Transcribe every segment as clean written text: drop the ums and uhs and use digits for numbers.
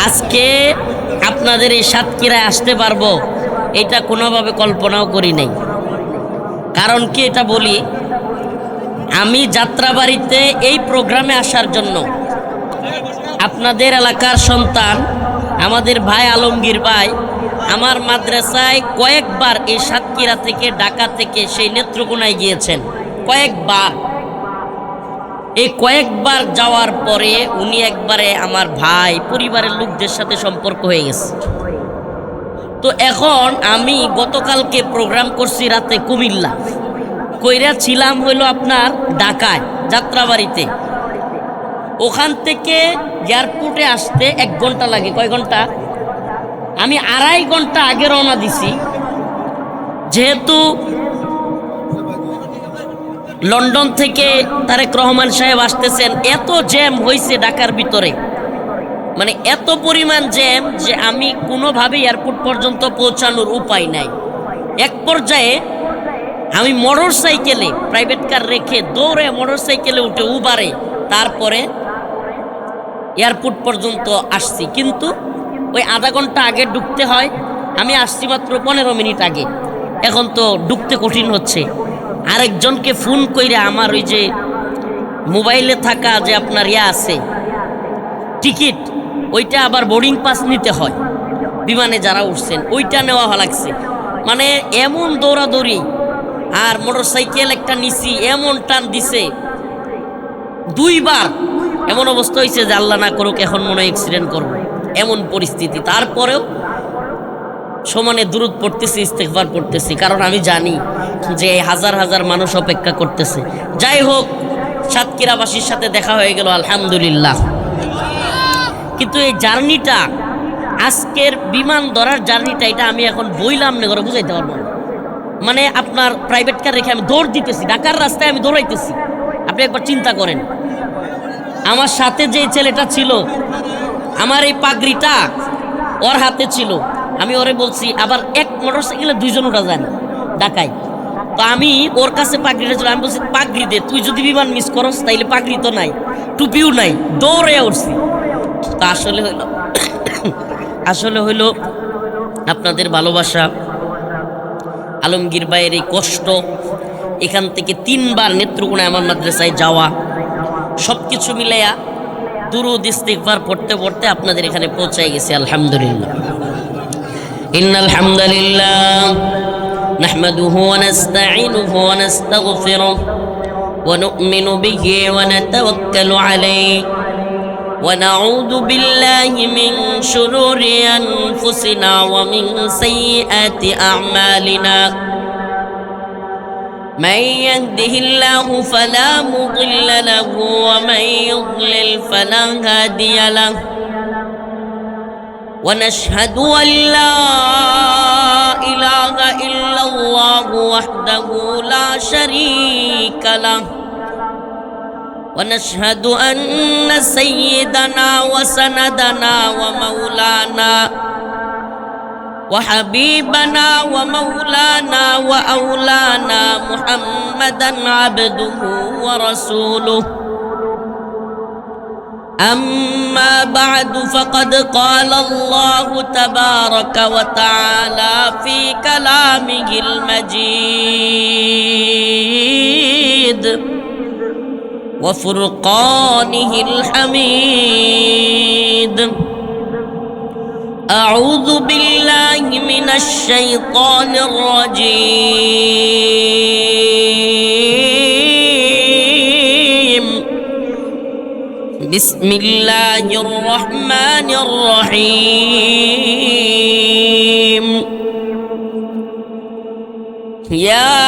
আজকে আপনাদের এই সাতক্ষীরায় আসতে পারবো এটা কোনোভাবে কল্পনাও করি নাই। কারণ কি এটা বলি, আমি যাত্রাবাড়িতে এই প্রোগ্রামে আসার জন্য আপনাদের এলাকার সন্তান আমাদের ভাই আলমগীর ভাই আমার মাদ্রাসায় কয়েকবার এই সাতক্ষীরা থেকে ঢাকা থেকে সেই নেত্রকোনায় গিয়েছেন কয়েকবার। এই কয়েকবার যাওয়ার পরে উনি একবারে আমার ভাই পরিবারের লোকদের সাথে সম্পর্ক হয়ে গেছে। তো এখন আমি গতকালকে প্রোগ্রাম করছি রাতে কুমিল্লা, কইরা ছিলাম হইল আপনার ঢাকায় যাত্রাবাড়িতে। ওখান থেকে এয়ারপোর্টে আসতে 1 ঘন্টা লাগে। কয় ঘন্টা? আমি 2.5 ঘন্টা আগে রওনা দিছি, যেহেতু লন্ডন থেকে তারেক রহমান সাহেব আসতেছেন। এত জ্যাম হয়েছে ঢাকার ভিতরে, মানে এত পরিমাণ জ্যাম যে আমি কোনোভাবে এয়ারপোর্ট পর্যন্ত পৌঁছানোর উপায় নাই। এক পর্যায়ে আমি মোটর সাইকেলে, প্রাইভেট কার রেখে দৌড়ে মোটর সাইকেলে উঠে উবারে তারপরে এয়ারপোর্ট পর্যন্ত আসছি। কিন্তু ওই আধা ঘন্টা আগে ঢুকতে হয়, আমি আসছি মাত্র 15 মিনিট আগে। এখন তো ঢুকতে কঠিন হচ্ছে। আরেকজনকে ফোন কইরা আমার ওই যে মোবাইলে থাকা যে আপনার আছে টিকিট, ওইটা আবার বোর্ডিং পাস নিতে হয় বিমানে যারা উঠছেন, ওইটা নেওয়া লাগছে। মানে এমন দৌড়াদৌড়ি, আর মোটর সাইকেল একটা নিছি এমন টান দিছে 2 বার। এমন অবস্থা হয়েছে যে আল্লাহ না করুক এখন মনে হয় অ্যাক্সিডেন্ট করবো, এমন পরিস্থিতি। তারপরেও সমানে দুরূদ পড়তেছি, ইস্তেগফার পড়তেছি, কারণ আমি জানি যে হাজার হাজার মানুষ অপেক্ষা করতেছে। যাই হোক, সাতক্ষীরাবাসীর সাথে দেখা হয়ে গেল, আলহামদুলিল্লাহ। কিন্তু এই জার্নিটা, আজকের বিমান ধরার জার্নিটা, এটা আমি এখন বইলাম না করে বুঝাইতে পারবো না। মানে আপনার প্রাইভেট কার রেখে আমি দৌড় দিতেছি, ঢাকার রাস্তায় আমি দৌড়াইতেছি। আপনি একবার চিন্তা করেন, আমার সাথে যে ছেলেটা ছিল, আমার এই পাগড়িটা ওর হাতে ছিল। আমি ওরে বলছি, আবার এক মোটর সাইকেলে 2 জন ওঠা যায় না ঢাকায়। তো আমি ওর কাছে পাগড়িটা ছিল, আমি বলছি পাগড়ি দে, তুই যদি বিমান মিস করস তাইলে পাগড়ি তো নাই, টুপিও নাই, দৌড়ে উঠছি। তা আসলে হইল আপনাদের ভালোবাসা, আলমগীর ভাইয়ের এই কষ্ট, এখান থেকে 3 বার নেত্রকোনায় আমার মাদ্রাসায় যাওয়া, সব কিছু মিলাইয়া দুরূদ ইস্তিগফার পড়তে পড়তে আপনাদের এখানে পৌঁছায় গেছে, আলহামদুলিল্লাহ। ইন্নাল হামদুলিল্লাহ নাহমাদুহু ওয়া নাস্তাঈনুহু ওয়া নাস্তাগফিরুহু ওয়া নু'মিনু বিহি ওয়া নাতাওয়াক্কালু আলাইহি ওয়া নাউযু বিল্লাহি মিন শুরুরি আনফুসিনা ওয়া মিন সাইয়্যাতি আ'মালিনা। من يهده الله فلا مضل له ومن يضلل فلا هادي له ونشهد أن لا إله إلا الله وحده لا شريك له ونشهد أن سيدنا وسندنا ومولانا وحبيبنا ومولانا وأولانا محمدا عبده ورسوله. أما بعد فقد قال الله تبارك وتعالى في كلامه المجيد وفرقانه الحميد. أعوذ بالله من الشيطان الرجيم. بسم الله الرحمن الرحيم. يا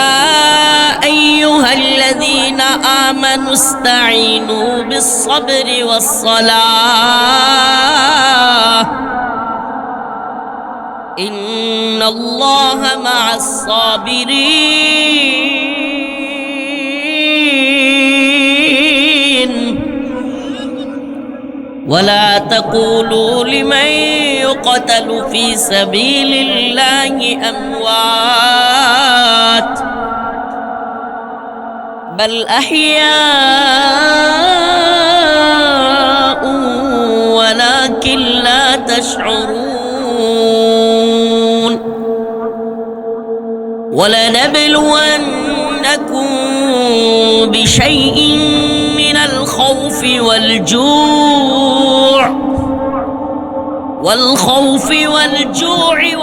أيها الذين آمنوا استعينوا بالصبر والصلاة إن الله مع الصابرين. ولا تقولوا لمن يقتل في سبيل الله أموات بل أحياء ولكن لا تشعرون ولنبلونكم بشيء من الخوف والجوع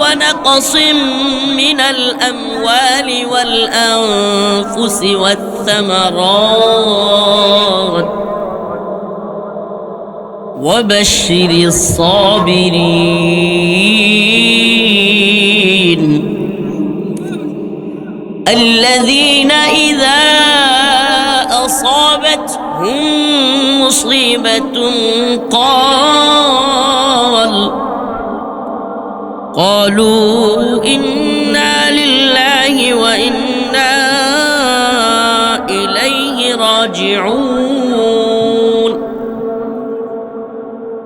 ونقص من الأموال والأنفس والثمرات وبشر الصابرين الذين إذا أصابتهم مصيبة قالوا إنا لله وإنا إليه راجعون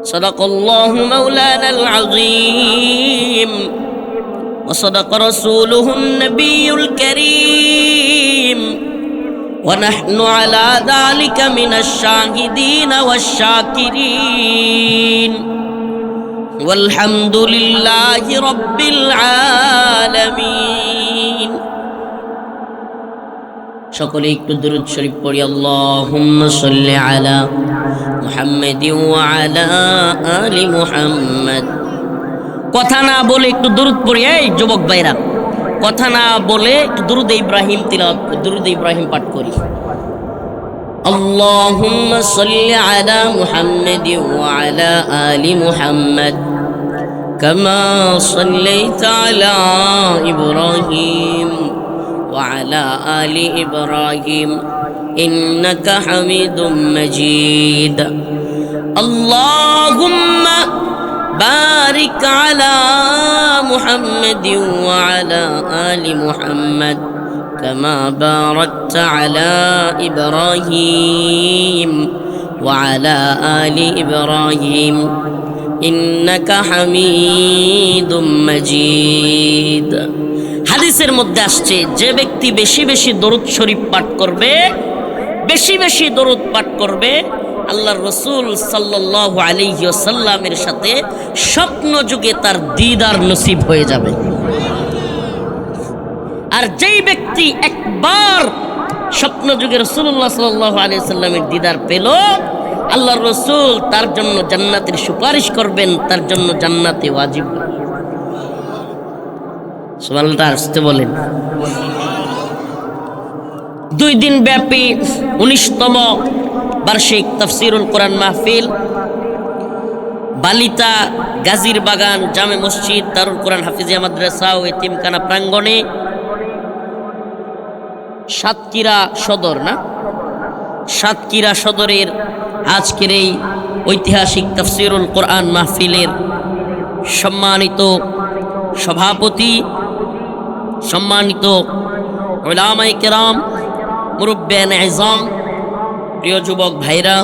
صدق الله مولانا العظيم وصدق رسوله النبي الكريم ونحن على ذلك من الشاهدين والشاكرين والحمد لله رب العالمين সকলে একটু দরুদ শরীফ পড়ি আল্লাহুম্মা সাল্লি আলা মুহাম্মাদিন ওয়া আলা আলি মুহাম্মাদ। কথা না বলে একটু দরুদ পড়ি। এই যুবক ভাইরা, কথা না বলে একটু দরুদ ইব্রাহিম তিলাওয়াত, দরুদ ইব্রাহিম পাঠ করি। আল্লাহুম্মা সাল্লি আলা মুহাম্মাদিন ওয়া আলা আলি মুহাম্মাদ কামা সাল্লাইতা আলা ইব্রাহিম ওয়া আলা আলি ইব্রাহিম ইন্নাকা হামিদুম মাজিদ। আল্লাহুম্মা বারিক আলা মুহাম্মাদিন ওয়া আলা আলি মুহাম্মাদ كما باركت على إبراهيم وعلى آل إبراهيم إنك حميد مجيد। হাদিসের মধ্যে আসছে যে ব্যক্তি বেশি বেশি দরুদ শরীফ পাঠ করবে, বেশি বেশি দরুদ পাঠ করবে, আল্লাহর রাসূল সাল্লাল্লাহু আলাইহি ওয়াসাল্লামের সাথে স্বপ্ন যুগে তার দিদার নসিব হয়ে যাবে। আর যেই ব্যক্তি একবার স্বপ্ন যুগে রাসূলুল্লাহ সাল্লাল্লাহু আলাইহি ওয়াসাল্লামের দিদার পেল, আল্লাহর রাসূল তার জন্য জান্নাতের সুপারিশ করবেন, তার জন্য জান্নাতে ওয়াজিব। সুবহানাল্লাহ আসতে বলেন। 2 দিন ব্যাপী 19তম বার্ষিক তাফসীরুল কোরআন মাহফিল বালিতা গাজীর বাগান জামে মসজিদ দারুল কোরআন হাফিজিয়া মাদ্রাসা ও এতিমখানা প্রাঙ্গণে সাতক্ষীরা সদরের আজকের এই ঐতিহাসিক তাফসীরুল কোরআন মাহফিলের সম্মানিত সভাপতি, সম্মানিত উলামায়ে কেরাম, মুরব্বিয়ানে আযম, প্রিয় যুবক ভাইরা,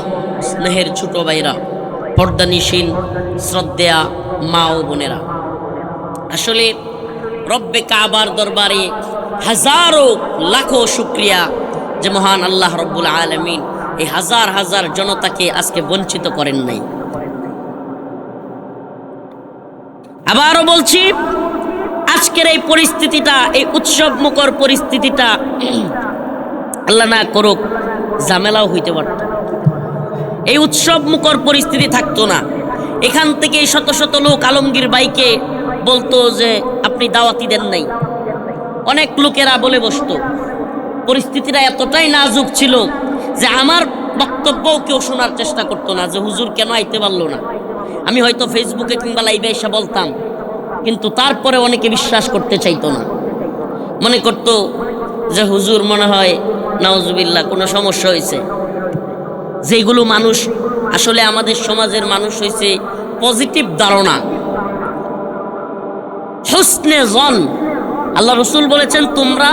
স্নেহের ছোট ভাইরা, পর্দানিশীন শ্রদ্ধেয়া মা ও বোনেরা, আসলে রব্বে কাবার দরবারে হাজারো লাখো শুকরিয়া যে মহান আল্লাহ রব্বুল আলামিন এই হাজার হাজার জনতাকে আজকে বঞ্চিত করেন নাই। আবারও বলছি, আজকের এই পরিস্থিতিটা, এই উৎসব মুখর পরিস্থিতিটা আল্লাহ না করুক ঝামেলাও হইতে পারত। এই উৎসব মুখর পরিস্থিতি থাকতো না। এখান থেকে শত শত লোক আলমগীর ভাইকে বলতো যে আপনি দাওয়াতি দেন নাই, অনেক লোকেরা বলে বসতো। পরিস্থিতিটা এতটাই নাজুক ছিল যে আমার বক্তব্যও কেউ শোনার চেষ্টা করতো না, যে হুজুর কেন আইতে পারলো না। আমি হয়তো ফেসবুকে কিংবা লাইভে এসে বলতাম, কিন্তু তারপরে অনেকে বিশ্বাস করতে চাইতো না, মনে করতো যে হুজুর মনে হয় নাউজুবিল্লাহ কোনো সমস্যা হয়েছে। যেগুলো মানুষ আসলে আমাদের সমাজের মানুষ হয়েছে পজিটিভ ধারণা, হুসনে জন। আল্লাহ রসুল বলেছেন তোমরা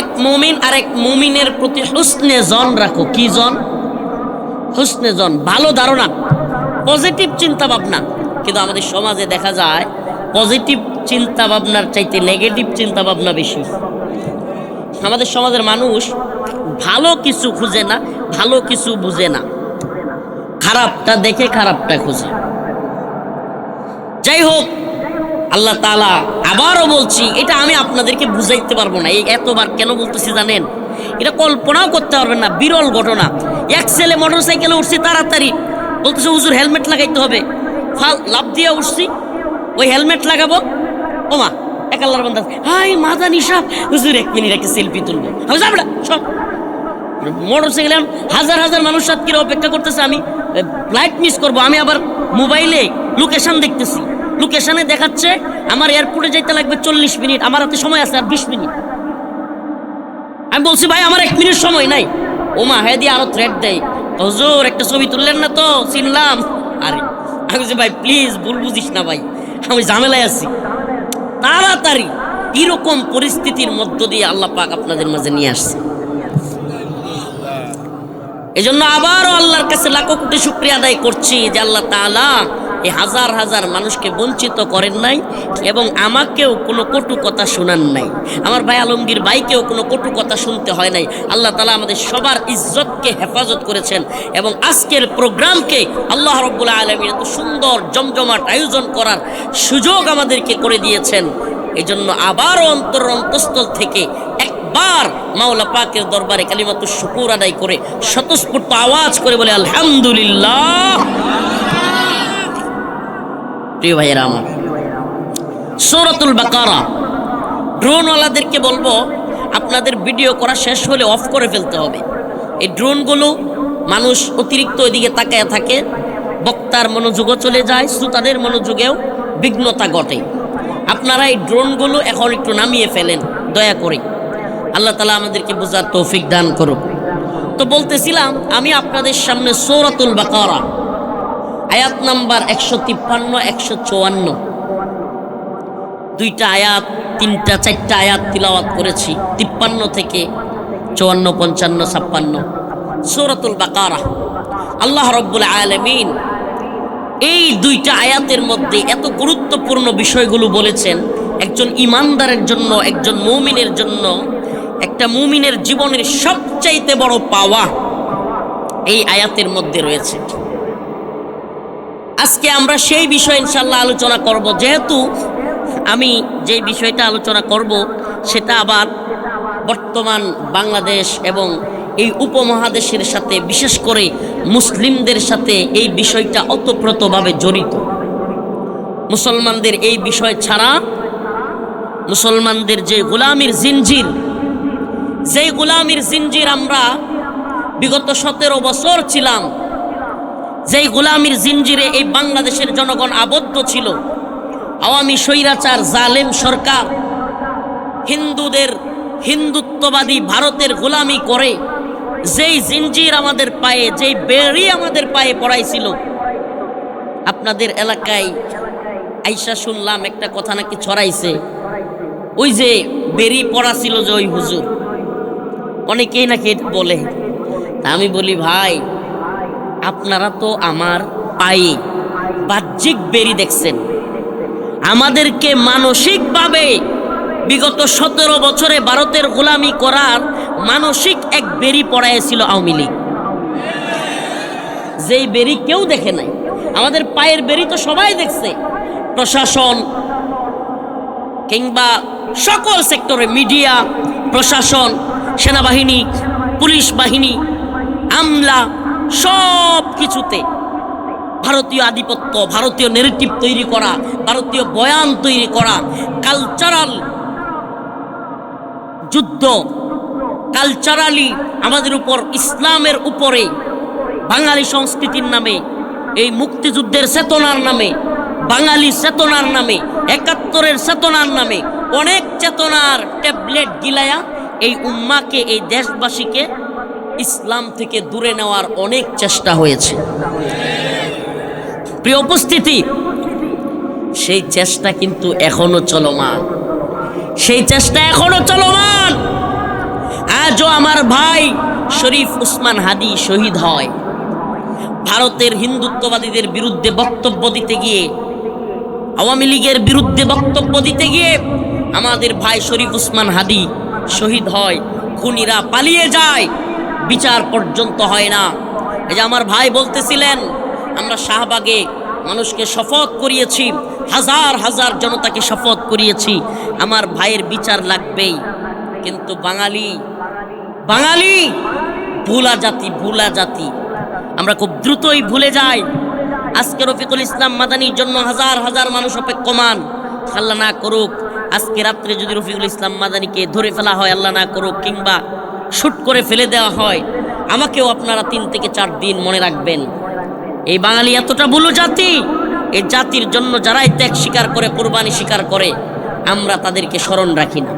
এক মুমিন আর এক মুমিনের প্রতি হুসনে জন রাখো। কি জন? হুসনে জন, ভালো ধারণা, পজিটিভ চিন্তা ভাবনা। কিন্তু আমাদের সমাজে দেখা যায় পজিটিভ চিন্তা ভাবনার চাইতে নেগেটিভ চিন্তা ভাবনা বেশি। আমাদের সমাজের মানুষ ভালো কিছু খুঁজে না, ভালো কিছু বুঝে না, খারাপটা দেখে খারাপটা খুঁজে। যাই হোক, আল্লাহ তাআলা আবারও বলছি, এটা আমি আপনাদেরকে বুঝাইতে পারবো না। এই এতবার কেন বলতেছি জানেন? এটা কল্পনাও করতে পারবেন না, বিরল ঘটনা। এক ছেলে মোটরসাইকেলে উঠছি, তাড়াতাড়ি বলতেছে হুজুর হেলমেট লাগাইতে হবে। লাভ দিয়ে উঠছি, ওই হেলমেট লাগাবো, ওমা এক আল্লাহর বান্দা, হাই মাদানি সাহেব, হুজুর 1 মিনিট একটা সেলফি তুলবো। আমি যাব না, সব মোটরসাইকেলে হাজার হাজার মানুষ সাতকিরা অপেক্ষা করতেছে, আমি ফ্লাইট মিস করব। আমি আবার মোবাইলে লোকেশন দেখতেছি, লোকেশনে দেখাচ্ছে আমার এয়ারপোর্টে যাইতে লাগবে 40 মিনিট, আমার হাতে সময় আছে আর 20 মিনিট। আমি বলছি ভাই আমার 1 মিনিট সময় নাই। ওমা হ্যাঁ দিয়ে আরো থ্রেট দেয়, হুজুর একটা ছবি তুললেন না তো, চিনলাম। আরে আমি বলছি ভাই প্লিজ ভুল বুঝিস না ভাই, আমি ঝামেলায় আছি, তাড়াতাড়ি। এরকম পরিস্থিতির মধ্য দিয়ে আল্লাহ পাক আপনাদের মাঝে নিয়ে আসছে। এই জন্য আবারও আল্লাহর কাছে লাখো কোটি শুকরিয়া আদায় করছি যে আল্লাহ তাআলা এই হাজার হাজার মানুষকে বঞ্চিত করেন নাই এবং আমাকেও কোনো কটু কথা শোনান নাই, আমার ভাই আলমগীর ভাইকেও কোনো কটু কথা শুনতে হয় নাই। আল্লাহ তাআলা আমাদের সবার ইজ্জতকে হেফাজত করেছেন এবং আজকের প্রোগ্রামকে আল্লাহ রাব্বুল আলামিন এত সুন্দর জমজমাট আয়োজন করার সুযোগ আমাদেরকে করে দিয়েছেন। এই জন্য আবারও অন্তঃস্থল থেকে একবার মাওলা পাকের দরবারে কালিমাতুশ শুকুর আদায় করে স্বতঃস্ফূর্ত আওয়াজ করে বলে আলহামদুলিল্লাহ। প্রিয় ভাইয়েরা আমার, সূরাতুল বাকারা, ড্রোনওয়ালাদেরকে বলবো আপনাদের ভিডিও করা শেষ হলে অফ করে ফেলতে হবে। এই ড্রোনগুলো মানুষ অতিরিক্ত ওইদিকে তাকায় থাকে, বক্তার মনোযোগও চলে যায়, শ্রোতাদের মনোযোগেও বিঘ্নতা ঘটে। আপনারা এই ড্রোনগুলো এখন একটু নামিয়ে ফেলেন দয়া করে, আল্লাহ তাআলা আমাদেরকে বোঝার তৌফিক দান করুক। তো বলতেছিলাম আমি আপনাদের সামনে সূরাতুল বাকারা আয়াত নাম্বার 153, 154, দুইটা আয়াত, তিনটা চারটা আয়াত তিলাওয়াত করেছি, 53 থেকে 54, 55, 56। সূরাতুল বাকারা আল্লাহ রাব্বুল আলামিন এই দুইটা আয়াতের মধ্যে এত গুরুত্বপূর্ণ বিষয়গুলো বলেছেন। একজন ইমানদারের জন্য, একজন মুমিনের জন্য, একটা মুমিনের জীবনের সবচাইতে বড় পাওয়া এই আয়াতের মধ্যে রয়েছে। আজকে আমরা সেই বিষয় ইনশাআল্লাহ আলোচনা করব। যেহেতু আমি যে বিষয়টা আলোচনা করব সেটা আবার বর্তমান বাংলাদেশ এবং এই উপমহাদেশের সাথে, বিশেষ করে মুসলিমদের সাথে এই বিষয়টা ওতপ্রোতভাবে জড়িত। মুসলমানদের এই বিষয় ছাড়া মুসলমানদের যে গোলামির জিনজির, যেই গোলামির জিনজির আমরা বিগত 17 বছর ছিলাম, যেই গোলামির জিনজিরে এই বাংলাদেশের জনগণ আবদ্ধ ছিল, আওয়ামী স্বৈরাচার জালেম সরকার হিন্দুদের, হিন্দুত্ববাদী ভারতের গোলামি করে যেই জিনজির আমাদের পায়ে, যেই বেড়ি আমাদের পায়ে পড়াইছিল, আপনাদের এলাকায় আইসা শুনলাম একটা কথা নাকি ছড়াইছে, ওই যে বেড়ি পড়া ছিল যে ওই হুজুর, অনেকেই নাকি এটা বলে। তা আমি বলি ভাই, আপনারা তো আমার পায়ে বাহ্যিক বেড়ি দেখছেন, আমাদেরকে মানসিকভাবে বিগত 17 বছরে ভারতের গোলামি করার মানসিক এক বেড়ি পড়াইছিল আওয়ামী লীগ, যেই বেড়ি কেউ দেখে নাই। আমাদের পায়ের বেড়ি তো সবাই দেখছে, প্রশাসন কিংবা সকল সেক্টরে, মিডিয়া, প্রশাসন, সেনাবাহিনী, পুলিশ বাহিনী, আমলা, সব কিছুতে ভারতীয় আধিপত্য, ভারতীয় নেরেটিভ তৈরি করা, ভারতীয় বয়ান তৈরি করা, কালচারাল যুদ্ধ, কালচারালি আমাদের উপর, ইসলামের উপরে, বাঙালি সংস্কৃতির নামে, এই মুক্তিযুদ্ধের চেতনার নামে, বাঙালি চেতনার নামে, 71-এর চেতনার নামে অনেক চেতনার ট্যাবলেট গিলায়া এই উম্মাকে, এই দেশবাসীকে ইসলাম থেকে দূরে নেওয়ার অনেক চেষ্টা হয়েছে। প্রিয় উপস্থিতি, সেই চেষ্টা কিন্তু এখনো চলমান, সেই চেষ্টা এখনো চলমান। আজও আমার ভাই শরীফ উসমান হাদি শহীদ হয় ভারতের হিন্দুত্ববাদীদের বিরুদ্ধে বক্তব্য দিতে গিয়ে, আওয়ামী লীগের বিরুদ্ধে বক্তব্য দিতে গিয়ে আমাদের ভাই শরীফ উসমান হাদি শহীদ হয়। খুনিরা পালিয়ে যায়, বিচার পর্যন্ত হয় না। এই যে আমার ভাই বলতেছিলেন, আমরা শাহবাগে মানুষকে শপথ করিয়েছি, হাজার হাজার জনতাকে শপথ করিয়েছি আমার ভাইয়ের বিচার লাগবেই। কিন্তু বাঙালি বাঙালি ভুলা জাতি, আমরা খুব দ্রুতই ভুলে যাই। আজকে রফিকুল ইসলাম মাদানির জন্য হাজার হাজার মানুষ অপেক্ষমান। আল্লাহ না করুক আজকে রাত্রে যদি রফিকুল ইসলাম মাদানিকে ধরে ফেলা হয়, আল্লাহ না করুক, কিংবা শুট করে ফেলে দেওয়া হয়, আমাকেও আপনারা 3 থেকে 4 দিন মনে রাখবেন। এই বাঙালি এতটা বুলু জাতি, এই জাতির জন্য যারাই ত্যাগ স্বীকার করে, কোরবানি স্বীকার করে, আমরা তাদেরকে স্মরণ রাখি না,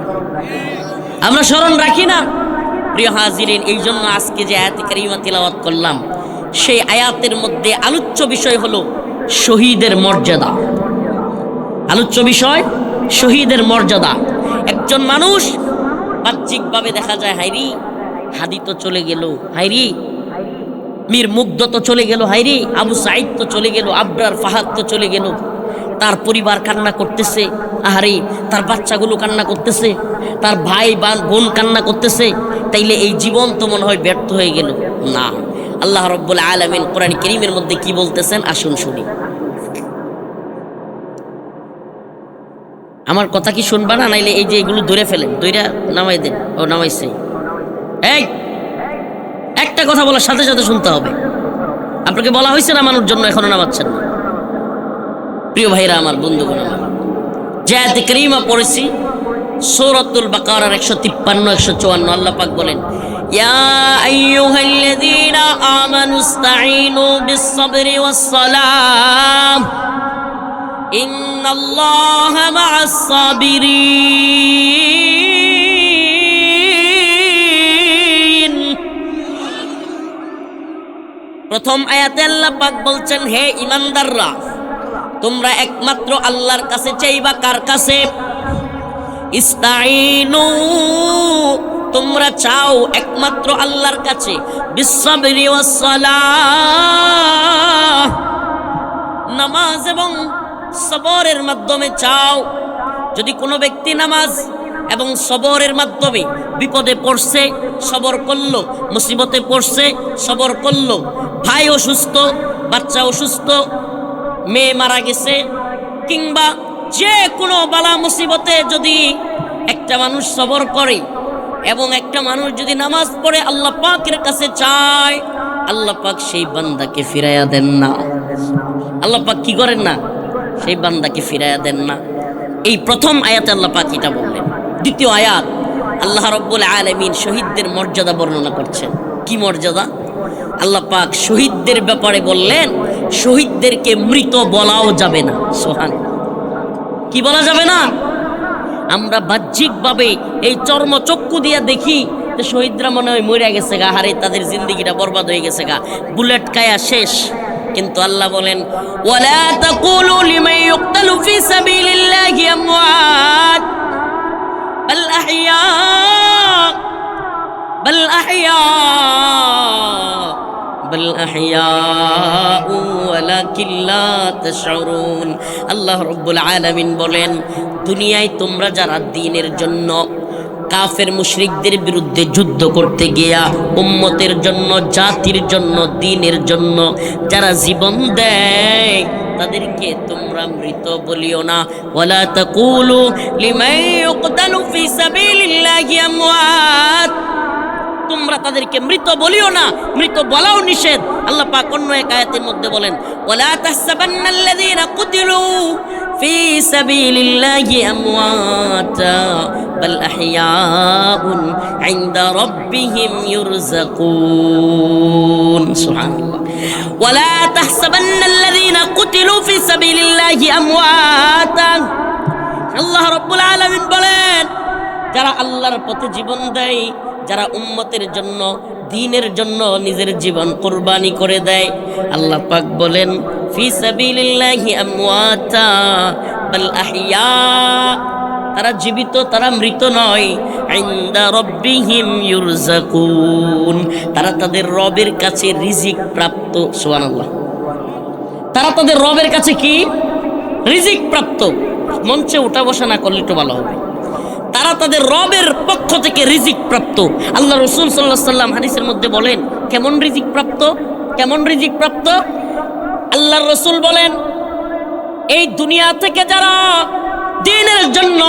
আমরা স্মরণ রাখি না। প্রিয় হাজিরিন, এই জন্য আজকে যে আয়াতে কারিমা তিলাওয়াত করলাম, সেই আয়াতের মধ্যে আলোচ্য বিষয় হলো শহীদের মর্যাদা। আলোচ্য বিষয় শহীদের মর্যাদা। একজন মানুষ বাহ্যিকভাবে দেখা যায়, হাইরি হাদি তো চলে গেল, হাইরি মীর মুগ্ধ তো চলে গেল, হাইরি আবু সাইদ তো চলে গেল, আবরার ফাহাদ তো চলে গেল, তার পরিবার কান্না করতেছে, আহারে তার বাচ্চাগুলো কান্না করতেছে, তার ভাই বোন কান্না করতেছে, তাইলে এই জীবন তো মনে হয় ব্যর্থ হয়ে গেল। না, আল্লাহ রাব্বুল আলামিন কোরআন কারীমের মধ্যে কি বলতেছেন আসুন শুনি। আমার কথা কি শুনবা না? নাইলে এই যে এগুলো ধরে ফেলেন, ধইরা নামাই দেন। ও নামাইছে, এই একটা কথা বলার সাথে সাথে শুনতে হবে। আপনাকে বলা হয়েছে নামানোর জন্য, এখনো নামাচ্ছেন না। প্রিয় ভাইরা আমার, বন্ধুগণ আমার, যে আয়াতে কারিমা পড়েছি সূরাতুল বাকারার 153 154, আল্লাহ পাক বলেন, ইয়া আইয়ুহাল্লাযীনা আমানুস্তাঈনু বিস-সাবরি ওয়াস-সালাম ইন্নাল্লাহা মা'আস-সাবিরিন। প্রথম আয়াতে আল্লাহ পাক বলছেন, হে ঈমানদাররা, তোমরা একমাত্র আল্লাহর কাছে চাইবা। কার কাছে? ইস্তাঈনু, তোমরা চাও একমাত্র আল্লাহর কাছে। বিস-সাবরি ওয়াস-সালাহ, নামাজ এবং সবরের মাধ্যমে চাও। যদি কোনো ব্যক্তি নামাজ এবং সবরের মাধ্যমে বিপদে পড়ছে, সবর করলো, মুসিবতে পড়ছে, সবর করলো, ভাই অসুস্থ, বাচ্চা অসুস্থ, মেয়ে মারা গেছে, কিংবা যে কোনো বালা মুসিবতে যদি একটা মানুষ সবর করে এবং একটা মানুষ যদি নামাজ পড়ে আল্লাহ পাকের কাছে চায়, আল্লাহ পাক সেই বান্দাকে ফিরাইয়া দেন না। আল্লাহ পাক কি করেন না? সেই বান্দাকে ফিরাইয়া দেন না। এই প্রথম আয়াতে আল্লাহ পাক এটা বললেন। দ্বিতীয় আয়াত আল্লাহ রাব্বুল আলামিন শহীদদের মর্যাদা বর্ণনা করছেন। কি মর্যাদা? আল্লাহ পাক শহীদদের ব্যাপারে বললেন, শহীদদেরকে মৃত বলাও যাবে না। সুবহানাল্লাহ, কি বলা যাবে না? আমরা বাহ্যিকভাবে এই চর্মচক্ষু দিয়ে দেখি যে শহীদরা মনে হয় মরে গেছে গা, হারে তাদের জিন্দেগিটা বরবাদ হয়ে গেছে গা, বুলেট খায়া শেষ। কিন্তু আল্লাহ বলেন, ওয়ালা তাকুলু লিমান ইউকতালু ফি সাবিলিল্লাহি আমওয়াত বাল আহইয়া বাল আহইয়া বাল আহইয়া ওয়ালাকিন লা তাশউরুন। আল্লাহ রাব্বুল আলামিন বলেন, দুনিয়ায় তোমরা যারা দ্বীনের জন্য কাফের মুশরিকদের বিরুদ্ধে যুদ্ধ করতে গিয়া উম্মতের জন্য, জাতির জন্য, দ্বীনের জন্য যারা জীবন দেয়, তাদেরকে তোমরা মৃত বলিও না। ওয়ালা তাকুলু লিমান ইউকতালু ফি সাবিলিল্লাহি আমওয়াত, তোমরা তাদেরকে মৃত বলিও না, মৃত বলাও নিষেধ। আল্লাহ পাক অন্য এক আয়াতের মধ্যে বলেন, ওয়ালা তাহসাবান্নাল্লাযীনা কুতিলু ফি সাবিলিল্লাহি আমওয়াতা বাল আহইয়াউন ইনদা রাব্বিহিম ইউরযাকুন। সুবহানাল্লাহ, ওয়ালা তাহসাবান্নাল্লাযীনা কুতিলু ফি সাবিলিল্লাহি আমওয়াতা। আল্লাহ রাব্বুল আলামিন বলেন, যারা আল্লাহর পথে জীবন দেয়, যারা উম্মতের জন্য, দ্বীনের জন্য নিজের জীবন কুরবানি করে দেয়, আল্লাহ পাক বলেন, ফি সাবিলিল্লাহি আমওয়াতা বাল আহইয়া, তারা জীবিত, তারা মৃত নয়। ইনদা রাব্বিহিম ইউরযাকুন, তারা তাদের রবের কাছে রিজিক প্রাপ্ত। সুবহানাল্লাহ, তারা তাদের রবের কাছে কি? রিজিক প্রাপ্ত। মঞ্চে উঠা বসা না করলে একটু ভালো হবে। তারা তাদের রবের পক্ষ থেকে রিজিক প্রাপ্ত। আল্লাহ রাসূল সাল্লাল্লাহু আলাইহি ওয়াসাল্লাম হাদিসের মধ্যে বলেন, কেমন রিজিক প্রাপ্ত? কেমন রিজিক প্রাপ্ত? আল্লাহর রাসূল বলেন, এই দুনিয়া থেকে যারা দ্বীনের জন্য,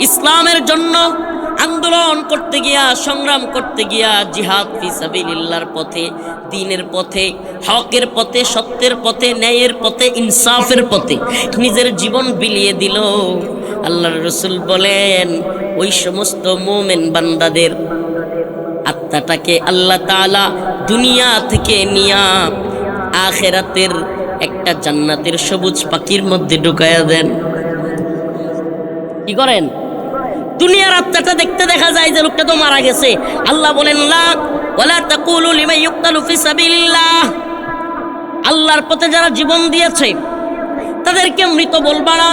ইসলামের জন্য আন্দোলন করতে গিয়া, সংগ্রাম করতে গিয়া, জিহাদ ফি সাবিলিল্লাহর পথে, দ্বীনের পথে, হকের পথে, সত্যের পথে, ন্যায়ের পথে, ইনসাফের পথে নিজের জীবন বিলিয়ে দিল, আল্লাহর রাসূল বলেন ওই সমস্ত মুমিন বান্দাদের আত্মাটাকে আল্লাহ তাআলা দুনিয়া থেকে নিয়া আখিরাতের একটা জান্নাতের সবুজ পাখির মধ্যে ঢুকায়া দেন। কি করেন? দুনিয়ার আত্মাটা দেখতে দেখা যায় যে লোকটা তো মারা গেছে। আল্লাহ বলেন লা ওয়ালা তাকুলু লিমান ইউকতালু ফি সাবিলিল্লাহ, আল্লাহর পথে যারা জীবন দিয়েছে তাদেরকে মৃত বলবা না।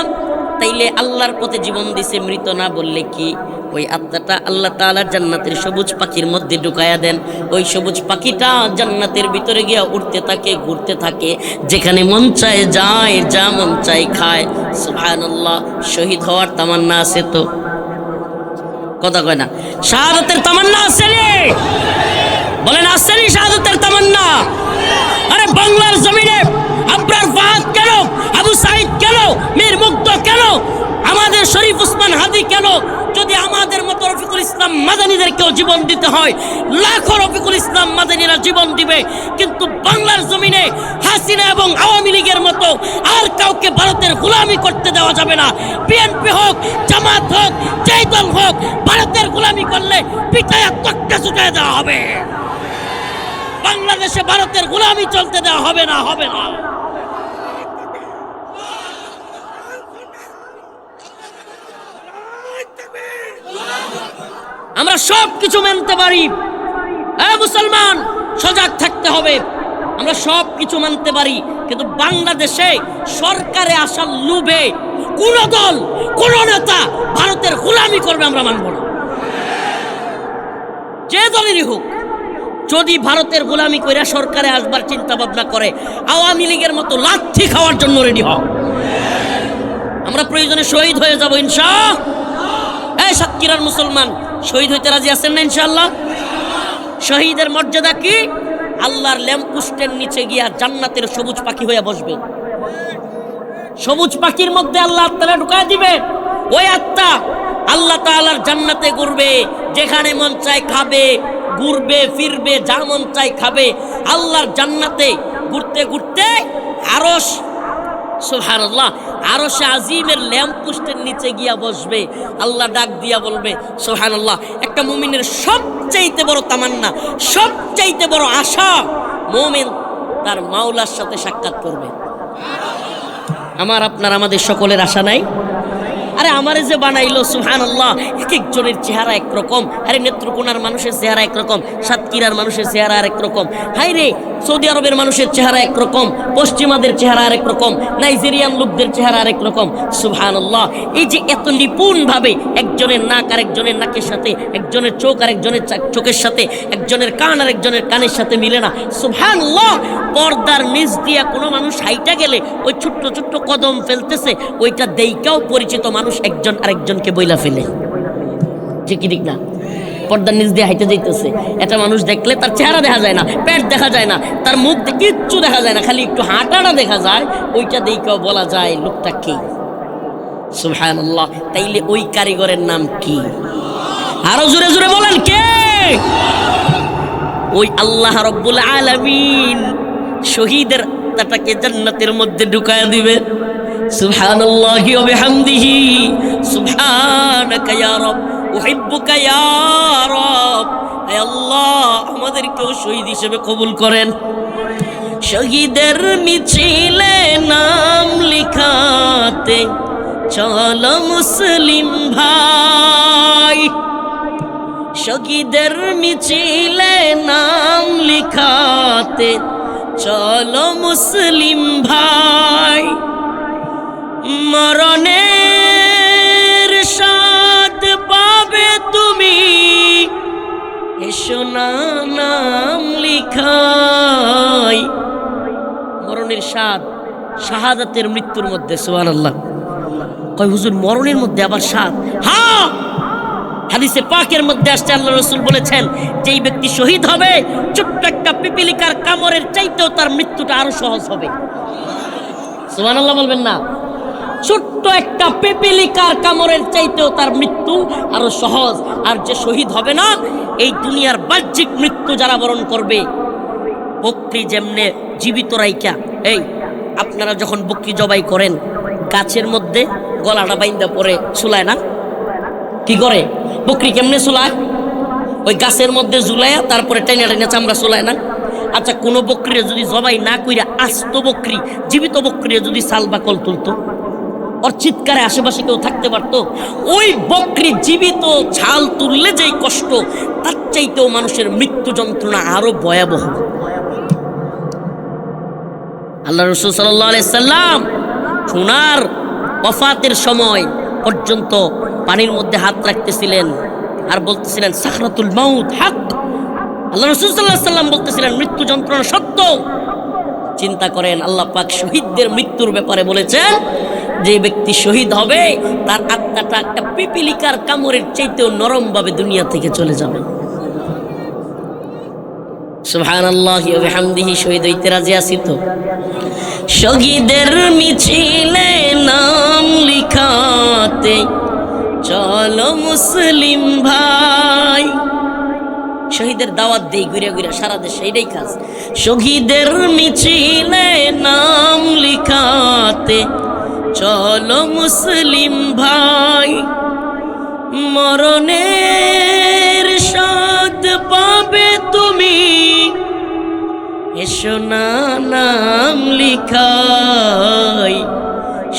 তাইলে আল্লাহর পথে জীবন দিছে, মৃত না বললে কি ওই আত্মাটা আল্লাহ তাআলা জান্নাতের সবুজ পাখির মধ্যে ঢুকায়া দেন। ওই সবুজ পাখিটা জান্নাতের ভিতরে গিয়া উড়তে থাকে, ঘুরতে থাকে, যেখানে মন চায় যায়, যা মন চায় খায়। সুবহানাল্লাহ। শহীদ হওয়ার তামান্না আছে তো? কথা কয় না? শাহাদাতের তামান্না আছে রে? বলেন আছে নি শাহাদাতের তামান্না? আরে বাংলার জমিনে আবরার ফাহাদ কেন, আবু সাইদ কেন, মীর মুগ্ধ কেন, আমাদের শরীফ উসমান হাদি কেন? যদি আমাদের মতো রফিকুল ইসলাম মাদানীদেরকেও জীবন দিতে হয়, লাখো রফিকুল ইসলাম মাদানীরা জীবন দিবে, কিন্তু বাংলার জমিনে হাসিনা এবং আওয়ামী লীগের মতো আর কাউকে ভারতের গোলামি করতে দেওয়া যাবে না। বিএনপি হোক, জামাত হোক, যেই দল হোক, ভারতের গোলামি করলে পিটায়া তক্তা ছুটায় দেওয়া হবে। বাংলাদেশে ভারতের গোলামি চলতে দেওয়া হবে না, হবে না। আমরা সব কিছু মানতে পারি, মুসলমান সজাগ থাকতে হবে। আমরা সব কিছু মানতে পারি, কিন্তু বাংলাদেশে সরকারে আসার লোভে কোন দল, কোন নেতা ভারতের গোলামি করবে আমরা মানব না। যে দলেরই হোক, যদি ভারতের গোলামি করে সরকারে আসবার চিন্তা ভাবনা করে, আওয়ামী লীগের মতো লাথি খাওয়ার জন্য রেডি হও। আমরা প্রয়োজনে শহীদ হয়ে যাব ইনশাআল্লাহ। এই সাতক্ষীরার মুসলমান শহীদ হইতে রাজি আছেন না ইনশাআল্লাহ? শহীদের মর্যাদা কি? আল্লাহর ল্যাম্পপোস্টের নিচে গিয়া জান্নাতের সবুজ পাখি হয়ে বসবে। সবুজ পাখির মধ্যে আল্লাহ আত্মারা ঢুকায় দিবে। ওই আত্মা আল্লাহ তাআলার জান্নাতে ঘুরবে, যেখানে মন চায় খাবে, ঘুরবে ফিরবে, যা মন চায় খাবে। আল্লাহর জান্নাতে ঘুরতে ঘুরতে আরশ, সুবহানাল্লাহ, আরশে আজিমের ল্যাম্পপোস্টের নিচে গিয়া বসবে। আল্লাহ ডাক দিয়া বলবে, সুবহানাল্লাহ, একটা মুমিনের সবচাইতে বড় তামান্না, সবচাইতে বড় আশা, মুমিন তার মাওলার সাথে সাক্ষাৎ করবে। আমার আপনার আমাদের সকলের আশা নাই? আরে আমারে যে বানাইলো, সুবহানাল্লাহ, এক একজনের চেহারা একরকম। আরে নেত্রকোনার মানুষের চেহারা একরকম, সাতক্ষীরার মানুষের চেহারা আরেক রকম। হাই রে, সৌদি আরবের মানুষের চেহারা একরকম, পশ্চিমাদের চেহারা আরেক রকম, নাইজেরিয়ান লোকদের চেহারা আরেক রকম। সুবহানাল্লাহ। এই যে এত নিপুণভাবে একজনের নাক আরেকজনের নাকের সাথে, একজনের চোখ আরেকজনের চোখের সাথে, একজনের কান আরেকজনের কানের সাথে মিলে না। সুবহানাল্লাহ। পর্দার নিচ দিয়া কোনো মানুষ হাইটা গেলে ওই ছোট্ট ছোট্ট কদম ফেলতেছে, ওইটা দেইকাও পরিচিত মানুষ একজন আরেকজনকে বইলা ফেলে। যে কি ঠিক না? পর্দার নিচ দিয়ে হাইতে যাইতেছে, এটা মানুষ দেখলে তার চেহারা দেখা যায় না, পেট দেখা যায় না, তার মুখ কিচ্ছু দেখা যায় না, খালি একটু হাঁটাটা দেখা যায়, ওইটা দেইকাও বলা যায় লোকটা কে। সুবহানাল্লাহ। তাইলে ওই কারিগরের নাম কি? আরো জোরে জোরে বলেন, কে? ওই আল্লাহ রাব্বুল আলামিন শহীদের আত্মাটাকে জান্নাতের মধ্যে ঢুকায়া দিবে। সুবহানাল্লাহি ওয়া বিহামদিহি, সুবহানাকা ইয়া রাব, উহিব্বুকা ইয়া রাব। হে আল্লাহ, আমাদেরকেও শহীদ হিসেবে কবুল করেন। শহীদের মিছিলে নাম লিখাতে চলো মুসলিম ভাই, শহীদের মিছিলে নাম লিখাতে চলো মুসলিম ভাই। মরণের স্বাদ পাবে তুমি, এসো না নাম লিখাই। মরণের স্বাদ শাহাদাতের মৃত্যুর মধ্যে। সুবহানাল্লাহ। কয় হুজুর, মরণের মধ্যে আবার স্বাদ? হ্যাঁ, হাদিসে পাকের মধ্যে আসছে, আল্লাহ রাসূল বলেছেন, যেই ব্যক্তি শহীদ হবে, ছোট্ট একটা পিপিলিকার কামড়ের চাইতেও তার মৃত্যুটা আরো সহজ হবে। সুবহানাল্লাহ বলবেন না? ছোট্ট একটা পিপিলিকার কামড়ের চাইতেও তার মৃত্যু আরো সহজ। আর যে শহীদ হবে না, এই দুনিয়ার বাহ্যিক মৃত্যু যারা বরণ করবে, বকরি যেমনে জীবিত রাইকা, এই আপনারা যখন বকরি জবাই করেন গাছের মধ্যে গলাটা বাইন্দা পরে ঝুলায় না? কি করে বকরি কেমনে ঝুলায়? ওই গাছের মধ্যে ঝুলাইয়া তারপরে টেনে টেনে চামড়া ঝুলায় না? আচ্ছা, কোনো বকরি যদি জবাই না কইরা আস্ত বকরি, জীবিত বকরি যদি সাল বাকল তুলতো, ওর চিৎকারে আশেপাশে কেউ থাকতে পারতো? ওই বকরি জীবিত ছাল তুললে যেই কষ্ট, তার চাইতেও মানুষের মৃত্যু যন্ত্রণা আরো ভয়াবহ। আল্লাহ রাসূল সাল্লাল্লাহু আলাইহি সাল্লাম সোনার ওয়াফাতের সময় পর্যন্ত পানির মধ্যে হাত রাখতেছিলেন আর বলতেছিলেন সাকরাতুল মাউত হক। আল্লাহ রাসূল সাল্লাল্লাহু আলাইহি সাল্লাম বলতেছিলেন মৃত্যু যন্ত্রণা সত্য। চিন্তা করেন, আল্লাহ পাক শহীদদের মৃত্যুর ব্যাপারে বলেছেন, যে ব্যক্তি শহীদ হবে তার আত্মাটা একটা পিপিলিকার কামড়ের চাইতেও নরম ভাবে দুনিয়া থেকে চলে যাবে। সুবহানাল্লাহি ওয়া বিহামদিহি। শহীদ হইতে রাজি আছি তো? শহীদের মিছিলে নাম লিখাতে চলো মুসলিম ভাই। শহীদের দাওয়াত দেই ঘুরে ঘুরে সারা দেশে, এটাই কাজ। শহীদের মিছিলে নাম লিখাতে চলো মুসলিম ভাই, মরণের স্বাদ পাবে তুমি, এসো না নাম লিখাই।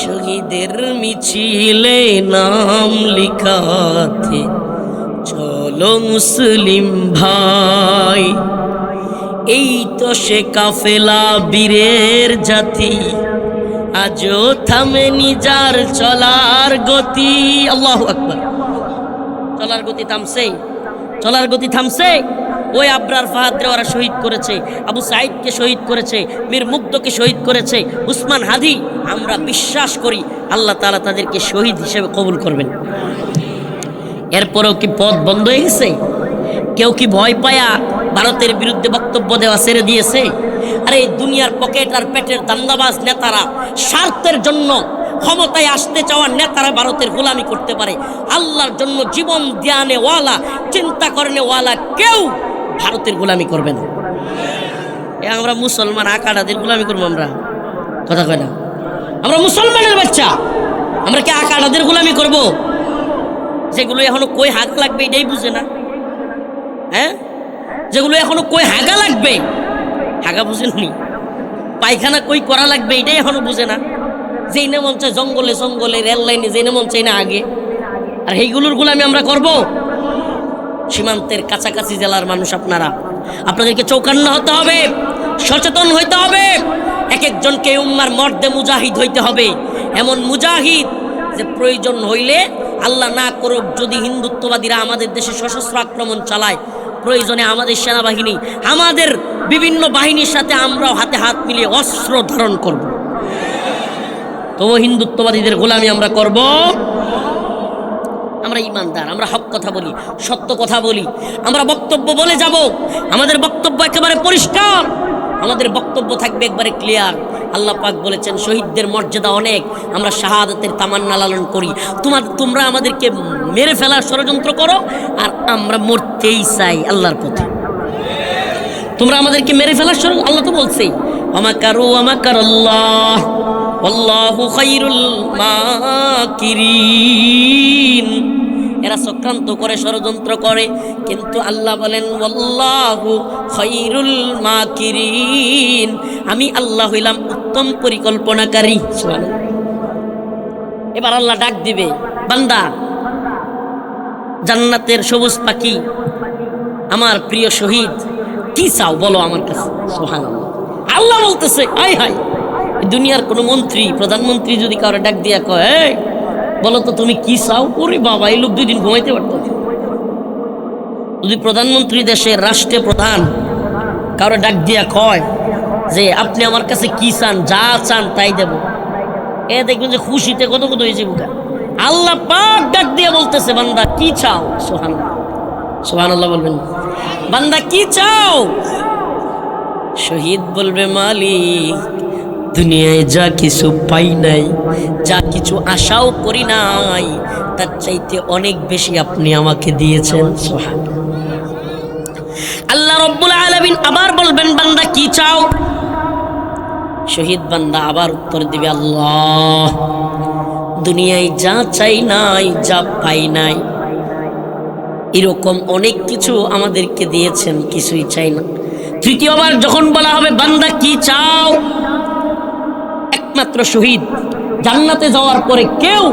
শহীদের মিছিলে নাম লিখাতে চলো মুসলিম ভাই। এই তো সে কাফেলা বীরের জাতি, আজও থামেনি যার চলার গতি। আল্লাহু আকবার। চলার গতি থামছে? চলার গতি থামছে? ওই আবরার ফাহাদরে ওরা শহীদ করেছে, আবু সাইদকে শহীদ করেছে, মীর মুগ্ধকে শহীদ করেছে, উসমান হাদি। আমরা বিশ্বাস করি আল্লাহ তাআলা তাদেরকে শহীদ হিসেবে কবুল করবেন। এরপরেও কি পথ বন্ধ হয়ে গেছে? কেউ কি ভয় পায়া ভারতের বিরুদ্ধে বক্তব্য দেওয়া ছেড়ে দিয়েছে? আরে এই দুনিয়ার পকেট আর পেটের দান্দাবাজ নেতারা স্বার্থের জন্য ক্ষমতায় আসতে চাওয়া নেতারা ভারতের গোলামি করতে পারে। আল্লাহর জন্য জীবন ধ্যানে ওয়ালা, চিন্তা করনে ওয়ালা কেউ ভারতের গোলামি করবে না। আমরা মুসলমান আকাড়াদের গোলামি করবো? আমরা কথা কয় না? আমরা মুসলমানের বাচ্চা, আমরা কি আকাড়াদের গোলামি করব? যেগুলো এখনো কই হাগ লাগবে এটাই বুঝে না। হ্যাঁ, যেগুলো এখনো কই হাগা লাগবে, হাগা বুঝেননি, পায়খানা কই করা লাগবে এটাই এখনো বুঝে না। যেই না মন চায় জঙ্গলে জঙ্গলে রেল লাইনে, যেই না মন চাই না আগে, আর এইগুলোর গোলামি আমরা করব? সীমান্তের কাছাকাছি জেলার মানুষ আপনারা, আপনাদেরকে চৌকান্না হতে হবে, সচেতন হইতে হবে। এক একজনকে উম্মার মর্দে মুজাহিদ হইতে হবে, এমন মুজাহিদ যে প্রয়োজন হইলে আল্লাহ না করুক যদি হিন্দুত্ববাদীরা আমাদের দেশে সশস্ত্র আক্রমণ চালায়, প্রয়োজনে আমাদের সেনাবাহিনী, আমাদের বিভিন্ন বাহিনীর সাথে আমরাও হাতে হাত মিলিয়ে অস্ত্র ধারণ করব। তো হিন্দুত্ববাদীদের গোলামি আমরা করব? আমরা ইমানদার, আমরা হক কথা বলি, সত্য কথা বলি, আমরা বক্তব্য বলে যাব। আমাদের বক্তব্য একেবারে পরিষ্কার, আমাদের বক্তব্য থাকবে একবারে ক্লিয়ার। আল্লাহ পাক বলেছেন শহীদদের মর্যাদা অনেক, আমরা শাহাদাতের তামান্না লালন করি। তোমরা আমাদেরকে মেরে ফেলার ষড়যন্ত্র করো, আর আমরা মরতেই চাই আল্লাহর পথে। তোমরা আমাদেরকে মেরে ফেলার ষড়যন্ত্র, আল্লাহ তো বলছেই ওয়ামাকারু ওয়ামাকারাল্লাহ আল্লাহু খায়রুল মাকিরিন। এরা চক্রান্ত করে, ষড়যন্ত্র করে, কিন্তু আল্লাহ বলেন আল্লাহু খায়রুল মাকিরিন, আমি আল্লাহ হইলাম উত্তম পরিকল্পনাকারী। এবার আল্লাহ ডাক দিবে, বান্দা জান্নাতের সবুজ পাখি, আমার প্রিয় শহীদ, কি চাও বলো আমার কাছে। সুবহানাল্লাহ। আল্লাহ বলতেছে আয় হায়, দুনিয়ার কোন মন্ত্রী প্রধানমন্ত্রী যদি কারো ডাক দিয়া কয় বলো তো তুমি কি চাও, ওরে বাবা এই লোক 2 দিন ঘুমাইতে পারত। যদি প্রধানমন্ত্রী দেশের রাষ্ট্রীয় প্রধান কারো ডাক দিয়া কয় যে আপনি আমার কাছে কি চান, যা চান তাই দেব, এ দেখবেন যে খুশিতে কত কত হয়েছে বুকা। আল্লাহ পাক ডাক দিয়া বলতেছে বান্দা কি চাও। সুবহানাল্লাহ, সুবহানাল্লাহ বলবেন, বান্দা কি চাও? শহীদ বলবে মালিক দুনিয়ায় যা কিছু পাই নাই, যা কিছু আশাও করি নাই, তার চাইতে অনেক বেশি আপনি আমাকে দিয়েছেন। সুবহানাল্লাহ। আল্লাহ রাব্বুল আলামিন আবার বলবেন, বান্দা কি চাও? শহীদ বান্দা আবার উত্তর দিবে, আল্লাহ দুনিয়ায় যা চাই নাই, যা পাই নাই, এরকম অনেক কিছু আমাদেরকে দিয়েছেন, কিছুই চাই না। তৃতীয়বার যখন বলা হবে, বান্দা কি চাও? একমাত্র শহীদ জান্নাতে যাওয়ার পরে কেউ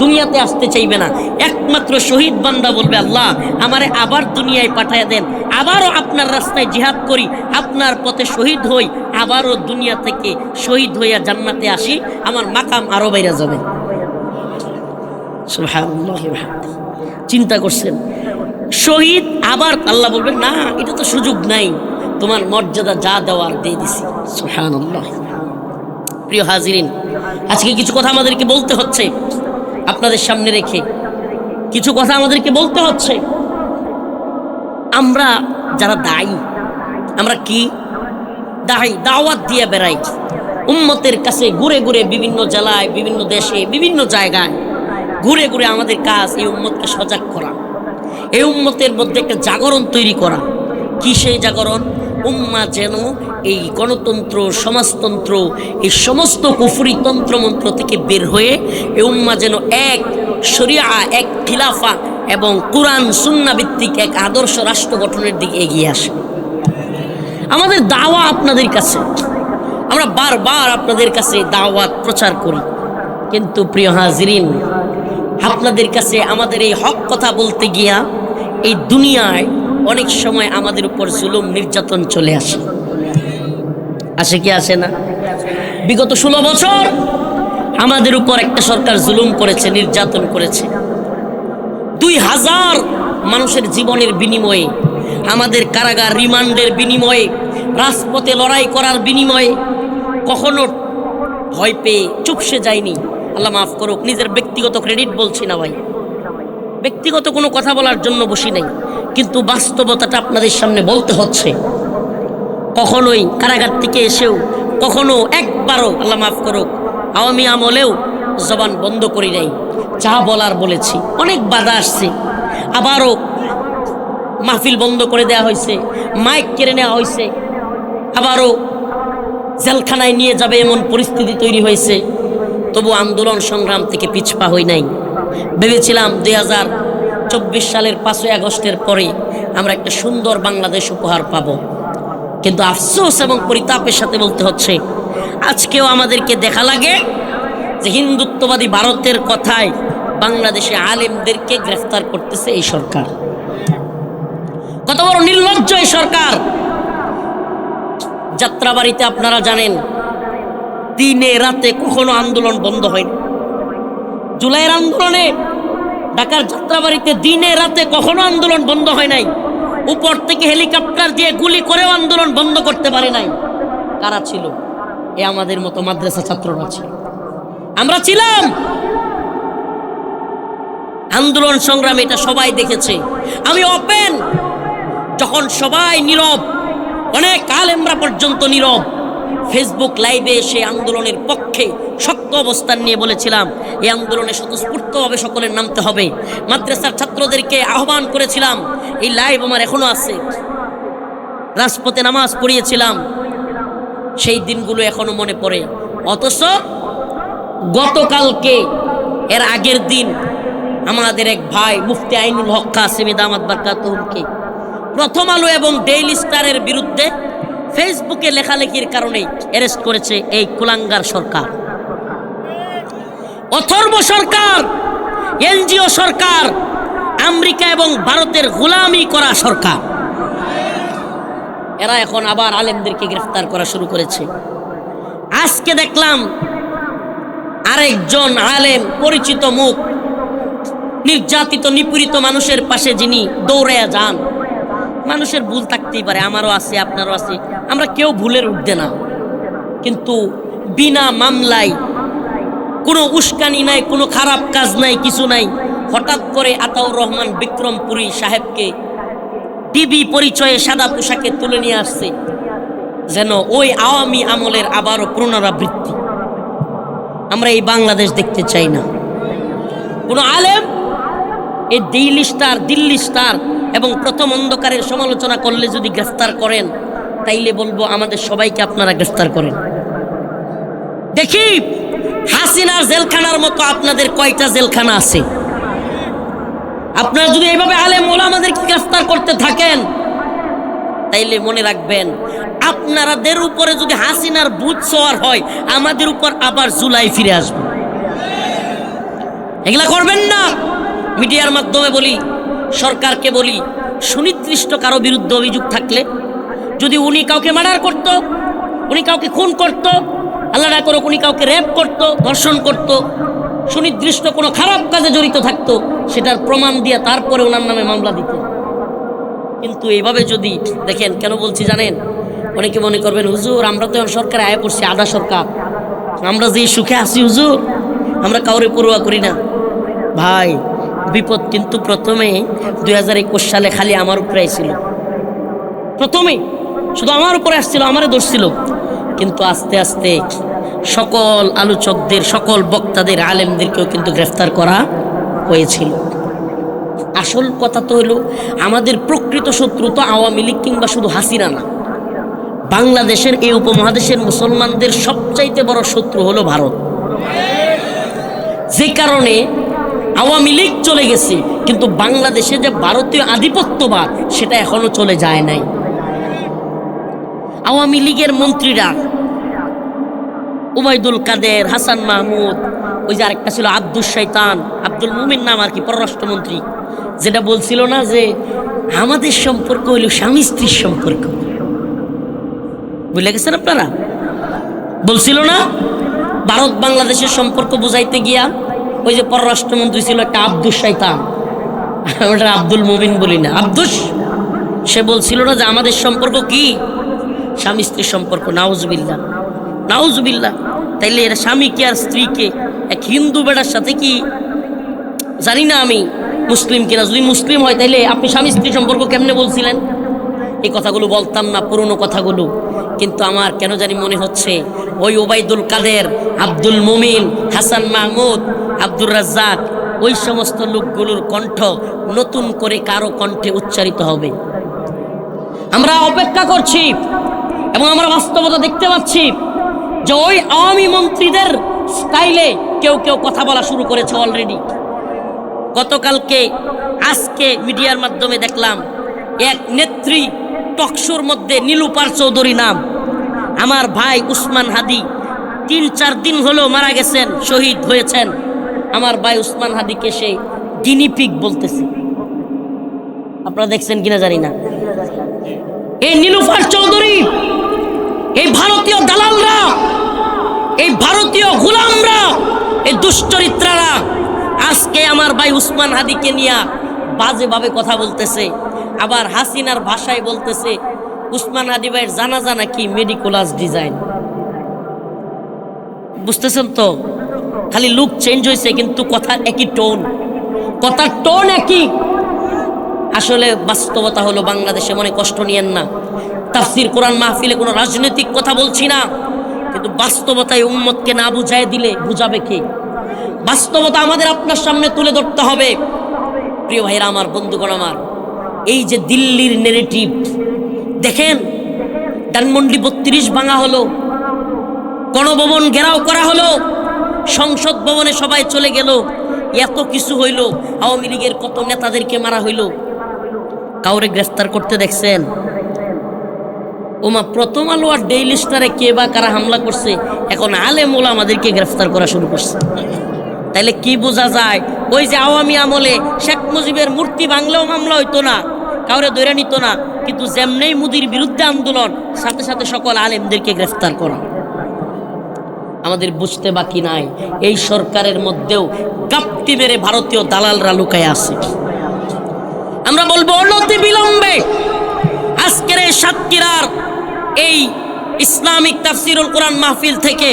দুনিয়াতে আসতে চাইবে না। একমাত্র শহীদ বান্দা বলবে, আল্লাহ আমারে আবার দুনিয়ায় পাঠায় দেন, আবারও আপনার রাস্তায় জিহাদ করি, আপনার পথে শহীদ হই, আবারও দুনিয়া থেকে শহীদ হইয়া জান্নাতে আসি, আমার মাকাম আরো বাইরে যাবে। সুবহানাল্লাহ। চিন্তা করছেন, শহীদ আবার আল্লাহ বলবেন, না এটা তো সুযোগ নাই, তোমার মর্যাদা যা দেওয়ার দিয়ে দিছি। সুবহানাল্লাহ। প্রিয় হাজিরিন, আজকে কিছু কথা আমাদেরকে বলতে হচ্ছে, আপনাদের সামনে রেখে কিছু কথা আমাদেরকে বলতে হচ্ছে। আমরা যারা দায়ী, আমরা কি দায়ী? দাওয়াত দিয়ে বেড়াই, উম্মতের কাছে ঘুরে ঘুরে, বিভিন্ন জেলায়, বিভিন্ন দেশে, বিভিন্ন জায়গায় ঘুরে ঘুরে আমাদের কাজ এই উম্মতকে সজাগ করা, এই উম্মতের মধ্যে একটা জাগরণ তৈরি করা। কি সেই জাগরণ? উম্মা যেন এই গণতন্ত্র, সমাজতন্ত্র, এই সমস্ত কুফরি তন্ত্রমন্ত্র থেকে বের হয়ে এই উম্মা যেন এক শরিয়া, এক খিলাফা এবং কুরআন সুন্নাহ ভিত্তিক এক আদর্শ রাষ্ট্র গঠনের দিকে এগিয়ে আসে। আমাদের দাওয়া আপনাদের কাছে, আমরা বারবার আপনাদের কাছে দাওয়াত প্রচার করি, কিন্তু প্রিয় হাজিরিন, আপনাদের কাছে আমাদের এই হক কথা বলতে গিয়া এই দুনিয়ায় অনেক সময় আমাদের উপর জুলুম নির্যাতন চলে আসে। আসে কি আসে না? বিগত 16 বছর আমাদের উপর একটা সরকার জুলুম করেছে, নির্যাতন করেছে। 2000 মানুষের জীবনের বিনিময়ে, আমাদের কারাগার রিমান্ডের বিনিময়ে, রাজপথে লড়াই করার বিনিময়ে কখনো ভয় পেয়ে চুপসে যায়নি। আল্লাহ মাফ করুক, নিজের ব্যক্তিগত ক্রেডিট বলছি না ভাই, ব্যক্তিগত কোনো কথা বলার জন্য বসি নাই, কিন্তু বাস্তবতাটা আপনাদের সামনে বলতে হচ্ছে। কখনোই কারাগার থেকে এসেও কখনো একবারও, আল্লাহ মাফ করুক, আওয়ামী আমলেও জবান বন্ধ করি নাই, যা বলার বলেছি। অনেক বাধা আসছে, আবারও মাহফিল বন্ধ করে দেওয়া হয়েছে, মাইক কেড়ে নেওয়া হয়েছে, আবারও জেলখানায় নিয়ে যাবে এমন পরিস্থিতি তৈরি হয়েছে। তবু আন্দোলন সংগ্রাম থেকে পিছপা হই নাই। ভেবেছিলাম 2024 সালের 5ই আগস্টের পরে আমরা একটা সুন্দর বাংলাদেশ উপহার পাব, কিন্তু আফসোস এবং পরিতাপের সাথে বলতে হচ্ছে, আজকেও আমাদেরকে দেখা লাগে যে হিন্দুত্ববাদী ভারতের কথায় বাংলাদেশে আলেমদেরকে গ্রেফতার করতেছে এই সরকার। কত বড় নির্লজ্জ এই সরকার! যাত্রাবাড়িতে আপনারা জানেন, দিনে রাতে কখনো আন্দোলন বন্ধ হয়নি। জুলাইয়ের আন্দোলনে ঢাকার যাত্রাবাড়িতে দিনে রাতে কখনো আন্দোলন বন্ধ হয় নাই। উপর থেকে হেলিকপ্টার দিয়ে গুলি করেও আন্দোলন বন্ধ করতে পারে নাই। কারা ছিল? এ আমাদের মতো মাদ্রাসা ছাত্ররা ছিল, আমরা ছিলাম। আন্দোলন সংগ্রাম এটা সবাই দেখেছে। আমি ওপেন, যখন সবাই নীরব, অনেক আলেমরা পর্যন্ত নীরব, ফেসবুক লাইভে এসে আন্দোলনের পক্ষে শক্ত অবস্থান নিয়ে বলেছিলাম, এই আন্দোলনে স্বতঃস্ফূর্তভাবে সকলের নামতে হবে। মাদ্রাসার ছাত্রদেরকে আহ্বান করেছিলাম, এই লাইভ আমার এখনো আছে। রাজপথে নামাজ পড়িয়েছিলাম, সেই দিনগুলো এখনো মনে পড়ে। অথচ গতকালকে, এর আগের দিন, আমাদের এক ভাই মুফতি আইনুল হক কাসেমি দামাত বারকাতুহুকে প্রথম আলো এবং ডেইলি স্টারের বিরুদ্ধে ফেসবুকে লেখালেখির কারণে অ্যারেস্ট করেছে এই কুলাঙ্গার সরকার, অথর্ব সরকার, এনজিও সরকার, আমেরিকা এবং ভারতের গোলামি করা সরকার। এরা এখন আবার আলেমদেরকে গ্রেফতার করা শুরু করেছে। আজকে দেখলাম আরেকজন আলেম, পরিচিত মুখ, নির্যাতিত নিপীড়িত মানুষের পাশে যিনি দৌড়াইয়া যান। মানুষের ভুল থাকতেই পারে, আমারও আছে, আপনারও আছে, আমরা কেউ ভুলের ঊর্ধ্বে না, কিন্তু বিনা মামলায়, কোনো উস্কানি নাই, কোনো খারাপ কাজ নাই, কিছু নাই, হঠাৎ করে আতাউর রহমান বিক্রমপুরী সাহেবকে ডিবি পরিচয়ে সাদা পোশাকে তুলে নিয়ে আসছে। যেন ওই আওয়ামী আমলের আবারও পুনরাবৃত্তি আমরা এই বাংলাদেশ দেখতে চাই না। কোন আলেম এই দিল্লি স্টার এবং প্রথম অন্ধকারের সমালোচনা করলে যদি গ্রেফতার করেন, তাইলে বলবো আমাদের সবাইকে আপনারা গ্রেফতার করেন। দেখি হাসিনার জেলখানার মতো আপনাদের কয়টা জেলখানা আছে। আপনারা যদি এইভাবে আলেম ওলামাদেরকে গ্রেফতার করতে থাকেন, তাইলে মনে রাখবেন আপনাদের উপরে যদি হাসিনার বুথ সওয়ার হয়, আমাদের উপর আবার জুলাই ফিরে আসবে। এগুলা করবেন না। মিডিয়ার মাধ্যমে বলি, সরকারকে বলি, সুনির্দিষ্ট কারো বিরুদ্ধে অভিযোগ থাকলে, যদি উনি কাউকে মার্ডার করত, উনি কাউকে খুন করত, আল্লাহ না করুক উনি কাউকে রেপ করত, ধর্ষণ করত, সুনির্দিষ্ট কোনো খারাপ কাজে জড়িত থাকতো, সেটার প্রমাণ দিয়ে তারপরে ওনার নামে মামলা দিত। কিন্তু এইভাবে যদি দেখেন, কেন বলছি জানেন? অনেকে মনে করবেন হুজুর আমরা তো সরকারে আয় পড়ছি, আধা সরকার, আমরা যে সুখে আছি হুজুর, আমরা কাউরে পরোয়া করি না। ভাই বিপদ কিন্তু প্রথমে 2021 সালে খালি আমার উপরে আসছিল, প্রথমে শুধু আমার উপরে আসছিল, আমারে ধরছিল। কিন্তু আস্তে আস্তে সকল আলোচকদের, সকল বক্তাদের, আলেমদেরকেও কিন্তু গ্রেফতার করা হয়েছিল। আসল কথা তো হলো আমাদের প্রকৃত শত্রু তো আওয়ামী লীগ কিংবা শুধু হাসিনা না, বাংলাদেশের এই উপমহাদেশের মুসলমানদের সবচাইতে বড় শত্রু হলো ভারত। যে কারণে আওয়ামী লীগ চলে গেছে, কিন্তু বাংলাদেশে যে ভারতীয় আধিপত্যবাদ সেটা এখনো চলে যায় নাই। আওয়ামী লীগের মন্ত্রীরা ওবায়দুল কাদের, হাসান মাহমুদ, ওই যে আরেকটা ছিল আব্দুল শয়তান, আব্দুল মুমিন নাম আর কি, পররাষ্ট্রমন্ত্রী, যেটা বলছিল না যে আমাদের সম্পর্ক হইল স্বামী স্ত্রীর সম্পর্ক, বুঝলে গেছেন আপনারা? বলছিল না ভারত বাংলাদেশের সম্পর্ক বুঝাইতে গিয়া ওই যে পররাষ্ট্রমন্ত্রী ছিল একটা আব্দুল শয়তান, আমরা আব্দুল মুমিন বলি না, আব্দুস, সে বলছিল না যে আমাদের সম্পর্ক কি স্বামী স্ত্রীর সম্পর্ক। নাউজুবিল্লাহ, নাউজুবিল্লাহ। তাইলে এরা স্বামীকে আর স্ত্রীকে এক হিন্দু বেড়ার সাথে কি, জানি না আমি মুসলিম কিনা, যদি মুসলিম হয় তাইলে আপনি স্বামী স্ত্রী সম্পর্ক কেমনে বলছিলেন? এই কথাগুলো বলতাম না, পুরনো কথাগুলো। কিন্তু আমার কেন জানি মনে হচ্ছে ওই ওবায়দুল কাদের, আব্দুল মুমিন, হাসান মাহমুদ, আব্দুর রাজ্জাক, ওই সমস্ত লোকগুলোর কণ্ঠ নতুন করে কারো কণ্ঠে উচ্চারিত হবে। আমরা অপেক্ষা করছি এবং আমরা বাস্তবতা দেখতে পাচ্ছি যে ওই আওয়ামী মন্ত্রীদের স্টাইলে কেউ কেউ কথা বলা শুরু করেছে অলরেডি। গতকালকে আজকে মিডিয়ার মাধ্যমে দেখলাম এক নেত্রী টকশোর মধ্যে, নীলুপার চৌধুরী নাম, আমার ভাই উসমান হাদি 3-4 দিন হলো মারা গেছেন, শহীদ হয়েছেন। আমার ভাই উসমান হাদিকে সে গিনিপিগ বলতেছে। আপনারা দেখছেন কিনা জানি না। এই নীলুফার চৌধুরী, এই ভারতীয় দালালরা, এই ভারতীয় গোলামরা, এই দুশ্চরিত্রারা আজকে আমার ভাই উসমান হাদিকে নিয়ে বাজেভাবে কথা বলতেছে। আবার হাসিনার ভাষায় বলতেছে উসমান হাদি ভাইয়ের জানাজা নাকি মেডিকোলাস ডিজাইন। বুঝতেছেন তো? খালি লুক চেঞ্জ হয়েছে, কিন্তু কথার একই টোন, কথার টোন একই। আসলে বাস্তবতা হলো বাংলাদেশে, মনে কষ্ট নিয়েন না, তাফসীর কোরআন মাহফিলে কোনো রাজনৈতিক কথা বলছি না, কিন্তু বাস্তবতায় উম্মতকে না বুঝায় দিলে বুঝাবে কে? বাস্তবতা আমাদের আপনার সামনে তুলে ধরতে হবে। প্রিয় ভাইরা আমার, বন্ধুগণ আমার, এই যে দিল্লির নেগেটিভ দেখেন, ধানমন্ডি 32 ভাঙা হলো, গণভবন ঘেরাও করা হলো, সংসদ ভবনে সবাই চলে গেল, এত কিছু হইল, আওয়ামী লীগের কত নেতাদেরকে মারা হইল, কাউরে গ্রেফতার করতে দেখছেন? ওমা, প্রথম আলো আর ডেইলি স্টারে কে বা কারা হামলা করছে, এখন আলেম ওলামাদেরকে গ্রেফতার করা শুরু করছে। তাইলে কি বোঝা যায়? ওই যে আওয়ামী আমলে শেখ মুজিবের মূর্তি ভাঙলেও মামলা হইতো না, কাউরে ধরে নিত না, কিন্তু যেমনেই মোদির বিরুদ্ধে আন্দোলন, সাথে সাথে সকল আলেমদেরকে গ্রেফতার করা। আমাদের বুঝতে বাকি নাই, এই সরকারের মধ্যেও গাপ্তি মেরে ভারতীয় দালালরা লুকায় আছে। আমরা বলবো অনতি বিলম্বে আজকের এই সাতক্ষীরার এই ইসলামিক তাফসীরুল কোরআন মাহফিল থেকে,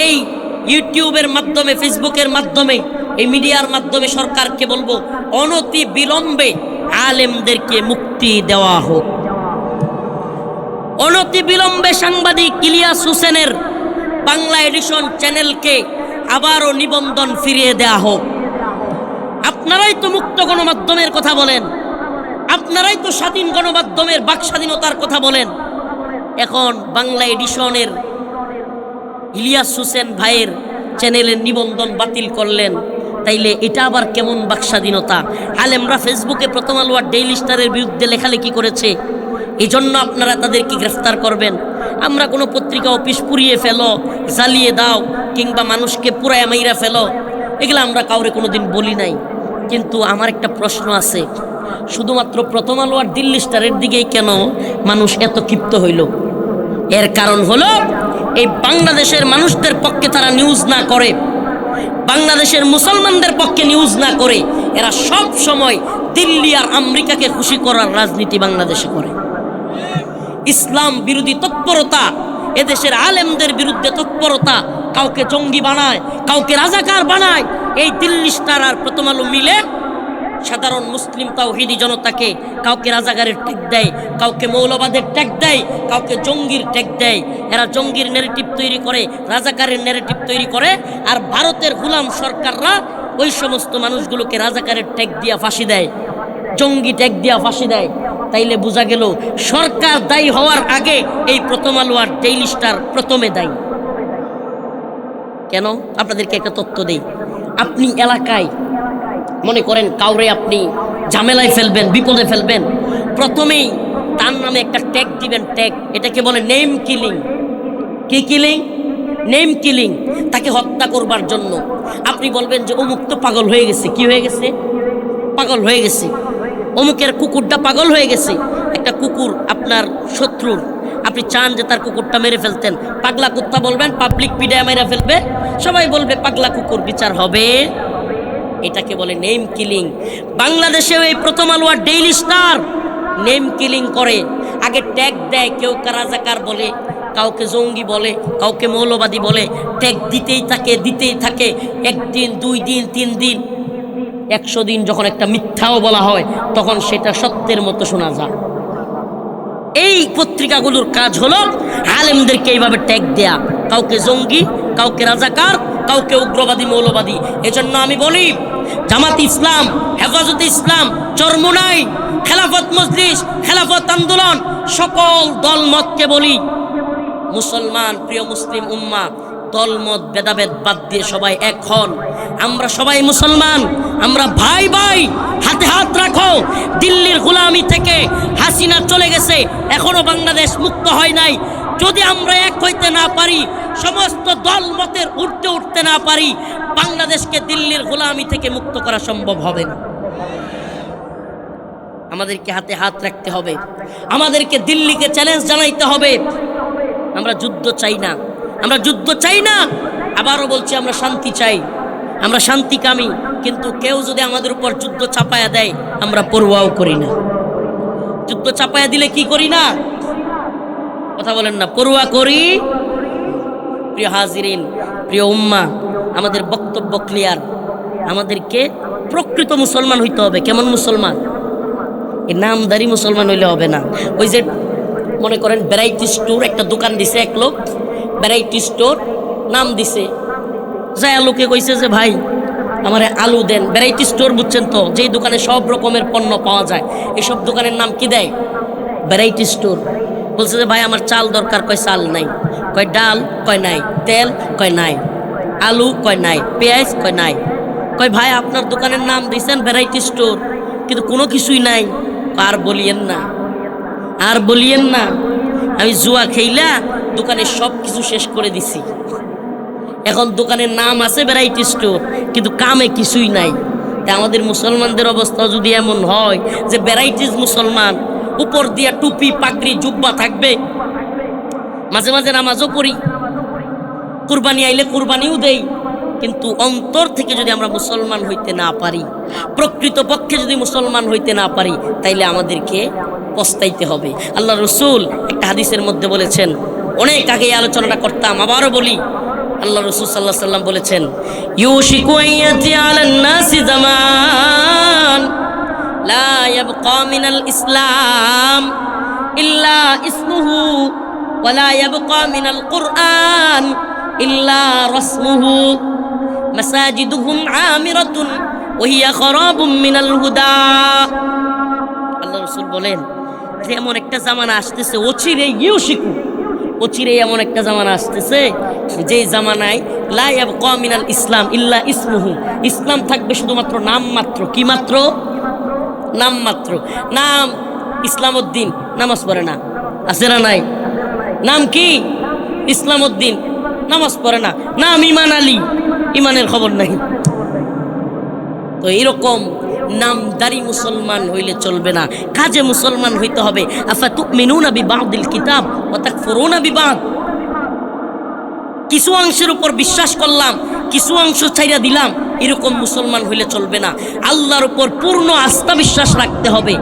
এই ইউটিউবের মাধ্যমে, ফেসবুকের মাধ্যমে, এই মিডিয়ার মাধ্যমে সরকারকে বলবো অনতি বিলম্বে আলেমদেরকে মুক্তি দেওয়া হোক, অনতি বিলম্বে সাংবাদিক ইলিয়াস হোসেনের বাংলা এডিশন চ্যানেলকে আবারও নিবন্ধন ফিরিয়ে দেয়া হোক। আপনারাই তো মুক্ত গণমাধ্যমের কথা বলেন, আপনারাই তো স্বাধীন গণমাধ্যমের বাক স্বাধীনতার কথা বলেন। এখন বাংলা এডিশনের ইলিয়াস হোসেন ভাইয়ের চ্যানেলের নিবন্ধন বাতিল করলেন, তাইলে এটা আবার কেমন বাক স্বাধীনতা? আলেমরা ফেসবুকে প্রথম আলো আর ডেইলি স্টারের বিরুদ্ধে লেখালেখি করেছে, এই জন্য আপনারা তাদেরকে গ্রেফতার করবেন। আমরা কোনো পত্রিকা অফিস পুড়িয়ে ফেলো, জ্বালিয়ে দাও, কিংবা মানুষকে পুরায় মাইরা ফেলো, এগুলো আমরা কাউরে কোনোদিন বলি নাই। কিন্তু আমার একটা প্রশ্ন আছে, শুধুমাত্র প্রথম আলো আর দিল্লি স্টারের দিকেই কেন মানুষ এত ক্ষিপ্ত হইল? এর কারণ হলো এই বাংলাদেশের মানুষদের পক্ষে তারা নিউজ না করে, বাংলাদেশের মুসলমানদের পক্ষে নিউজ না করে, এরা সব সময় দিল্লি আর আমেরিকাকে খুশি করার রাজনীতি বাংলাদেশে করে। ইসলাম বিরোধী তৎপরতা, এদেশের আলেমদের বিরুদ্ধে তৎপরতা, কাউকে জঙ্গি বানায়, কাউকে রাজাকার বানায়। এই দিল্লি স্টার আর প্রথম আলো মিলে সাধারণ মুসলিম তাওহীদি জনতাকে কাউকে রাজাকারের ট্যাগ দেয়, কাউকে মৌলবাদের ট্যাগ দেয়, কাউকে জঙ্গির ট্যাগ দেয়। এরা জঙ্গির ন্যারেটিভ তৈরি করে, রাজাকারের ন্যারেটিভ তৈরি করে, আর ভারতের গোলাম সরকাররা ওই সমস্ত মানুষগুলোকে রাজাকারের ট্যাগ দিয়া ফাঁসি দেয়, জঙ্গি ট্যাগ দিয়া ফাঁসি দেয়। তাইলে বোঝা গেল সরকার দায়ী হওয়ার আগে এই প্রথম আলো আর ডেইলি স্টার প্রথমে দায়ী। কেন? আপনাদেরকে একটা তথ্য দেই। আপনি এলাকায় মনে করেন কাউরে আপনি ঝামেলায় ফেলবেন, বিপদে ফেলবেন, প্রথমেই তার নামে একটা ট্যাগ দিবেন, ট্যাগ। এটাকে বলে নেম কিলিং। কি কিলিং? Name killing. তাকে হত্যা করবার জন্য আপনি বলবেন যে অমুক তো পাগল হয়ে গেছে। কি হয়ে গেছে? পাগল হয়ে গেছে। অমুকের কুকুরটা পাগল হয়ে গেছে। একটা কুকুর আপনার শত্রুর, আপনি চান যে তার কুকুরটা মেরে ফেলতেন, পাগলা কুত্তা বলবেন, পাবলিক পিডায় মেরে ফেলবে, সবাই বলবে পাগলা কুকুর, বিচার হবে। এটাকে বলে নেম কিলিং। বাংলাদেশেও এই প্রথম আলো আর ডেইলি স্টার নেম কিলিং করে। আগে ট্যাগ দেয়, কেউ রাজাকার বলে, কাউকে জঙ্গি বলে, কাউকে মৌলবাদী বলে, ট্যাগ দিতেই থাকে, দিতেই থাকে। একদিন, 2 দিন, 3 দিন, 100 দিন যখন একটা মিথ্যাও বলা হয়, তখন সেটা সত্যের মতো শোনা যায়। এই পত্রিকাগুলোর কাজ হলো আলেমদেরকে এইভাবে ট্যাগ দেয়া, কাউকে জঙ্গি, কাউকে রাজাকার, কাউকে উগ্রবাদী, মৌলবাদী। এজন্য আমি বলি, জামাত ইসলাম, হেফাজত ইসলাম, চরমোনাই, খেলাফত মজলিস, খেলাফত আন্দোলন, সকল দলমতকে বলি, মুসলমান, প্রিয় মুসলিম উম্মাহ, দলমত ভেদাভেদ বাদ দিয়ে সবাই এক হন। আমরা সবাই মুসলমান, আমরা ভাই ভাই, হাতে হাত রাখো। দিল্লির গোলামি থেকে হাসিনা চলে গেছে, এখনো বাংলাদেশ মুক্ত হয় নাই। যদি আমরা এক হইতে না পারি, সমস্ত দল মতের উঠতে উঠতে না পারি, বাংলাদেশকে দিল্লির গোলামি থেকে মুক্ত করা সম্ভব হবে না। আমাদেরকে হাতে হাত রাখতে হবে, আমাদেরকে দিল্লিকে চ্যালেঞ্জ জানাইতে হবে। আমরা যুদ্ধ চাই না, আমরা যুদ্ধ চাই না। আবারও বলছি, আমরা শান্তি চাই, আমরা শান্তিকামী। কিন্তু কেউ যদি আমাদের উপর যুদ্ধ চাপায়া দেয়, আমরা পরোয়াও করি না। যুদ্ধ চাপায়া দিলে কি করি না? কথা বলেন না, পরোয়া করি। প্রিয় হাজিরিন, প্রিয় উম্মাহ, আমাদের বক্তব্য ক্লিয়ার। আমাদেরকে প্রকৃত মুসলমান হইতে হবে। কেমন মুসলমান? এই নামদারি মুসলমান হইলে হবে না। ওই যে মনে করেন ভ্যারাইটি স্টোর একটা দোকান দিছে এক লোক, ভ্যারাইটি স্টোর নাম দিছে, যায় লোকে কইছে যে ভাই আমারে আলু দেন। ভ্যারাইটি স্টোর বুঝছেন তো, যেই দোকানে সব রকমের পণ্য পাওয়া যায়, এইসব দোকানের নাম কি দেয়? Variety store. বলছে যে ভাই আমার চাল দরকার, কয় চাল নাই, কয় ডাল, কয় নাই, তেল, কয় নাই, আলু, কয় নাই, পেঁয়াজ, কয় নাই। কয় ভাই আপনার দোকানের নাম দিয়েছেন ভ্যারাইটি স্টোর, কিন্তু কোনো কিছুই নাই। আর বলিয়েন না, আর বলিয়েন না, আমি জুয়া খেইলা দোকানে সব কিছু শেষ করে দিছি। এখন দোকানের নাম আছে ভ্যারাইটি স্টোর, কিন্তু কামে কিছুই নাই। তা আমাদের মুসলমানদের অবস্থা যদি এমন হয় যে ভ্যারাইটিস মুসলমান, উপর দিয়া টুপি, পাগড়ি, জুব্বা থাকবে, মাঝে মাঝে নামাজও পড়ি, কুরবানি আইলে কুরবানিও দেই, কিন্তু অন্তর থেকে যদি আমরা মুসলমান হইতে না পারি, প্রকৃত পক্ষে যদি মুসলমান হইতে না পারি, তাইলে আমাদেরকে পস্তাইতে হবে। আল্লাহ রসুল একটা হাদিসের মধ্যে বলেছেন, অনেক আগে এই আলোচনাটা করতাম, আবারও বলি। আল্লাহ রসুল সাল্লাল্লাহু আলাইহি ওয়াসাল্লাম বলেছেন, ইউশিকু আইয়াতি আলান নাসি জামান লা ইয়াবকা মিনাল ইসলাম ইল্লা ইসমুহু ওয়ালা ইয়াবকা মিনাল কুরআন ইল্লা রাসমুহু মাসাজিদুহুম আমিরাতুন ওয়া হিয়া খারাবুম মিনাল হুদা। আল্লাহ রাসূল বলেন যে এমন একটা জামানা আসতেছে, অচিরেই ইউশিকু, অচিরেই এমন একটা জামানা আসতেছে যেই জামানায় লা ইয়াবকা মিনাল ইসলাম ইল্লা ইসমুহু, ইসলাম থাকবে শুধুমাত্র নাম মাত্র। কি মাত্র? নাম মাত্র। নাম ইসলাম উদ্দিন, নামাজ পড়ে না, আছে না নাই? নাম কি? ইসলাম উদ্দিন, নামাজ পড়ে না। নাম ইমান আলী, ইমানের খবর নাই। তো এরকম নামদারি মুসলমান হইলে চলবে না, কাজে মুসলমান হইতে হবে। আফাতুমিনুনা বিবাদিল কিতাব ওয়া তাকফুরুনা বিবাদ, কিছু অংশের উপর বিশ্বাস করলাম, কিছু অংশ ছাইরা দিলাম, এরকম মুসলমান হইলে চলবে না। আল্লাহর উপর পূর্ণ আস্থা বিশ্বাস রাখতে হবে।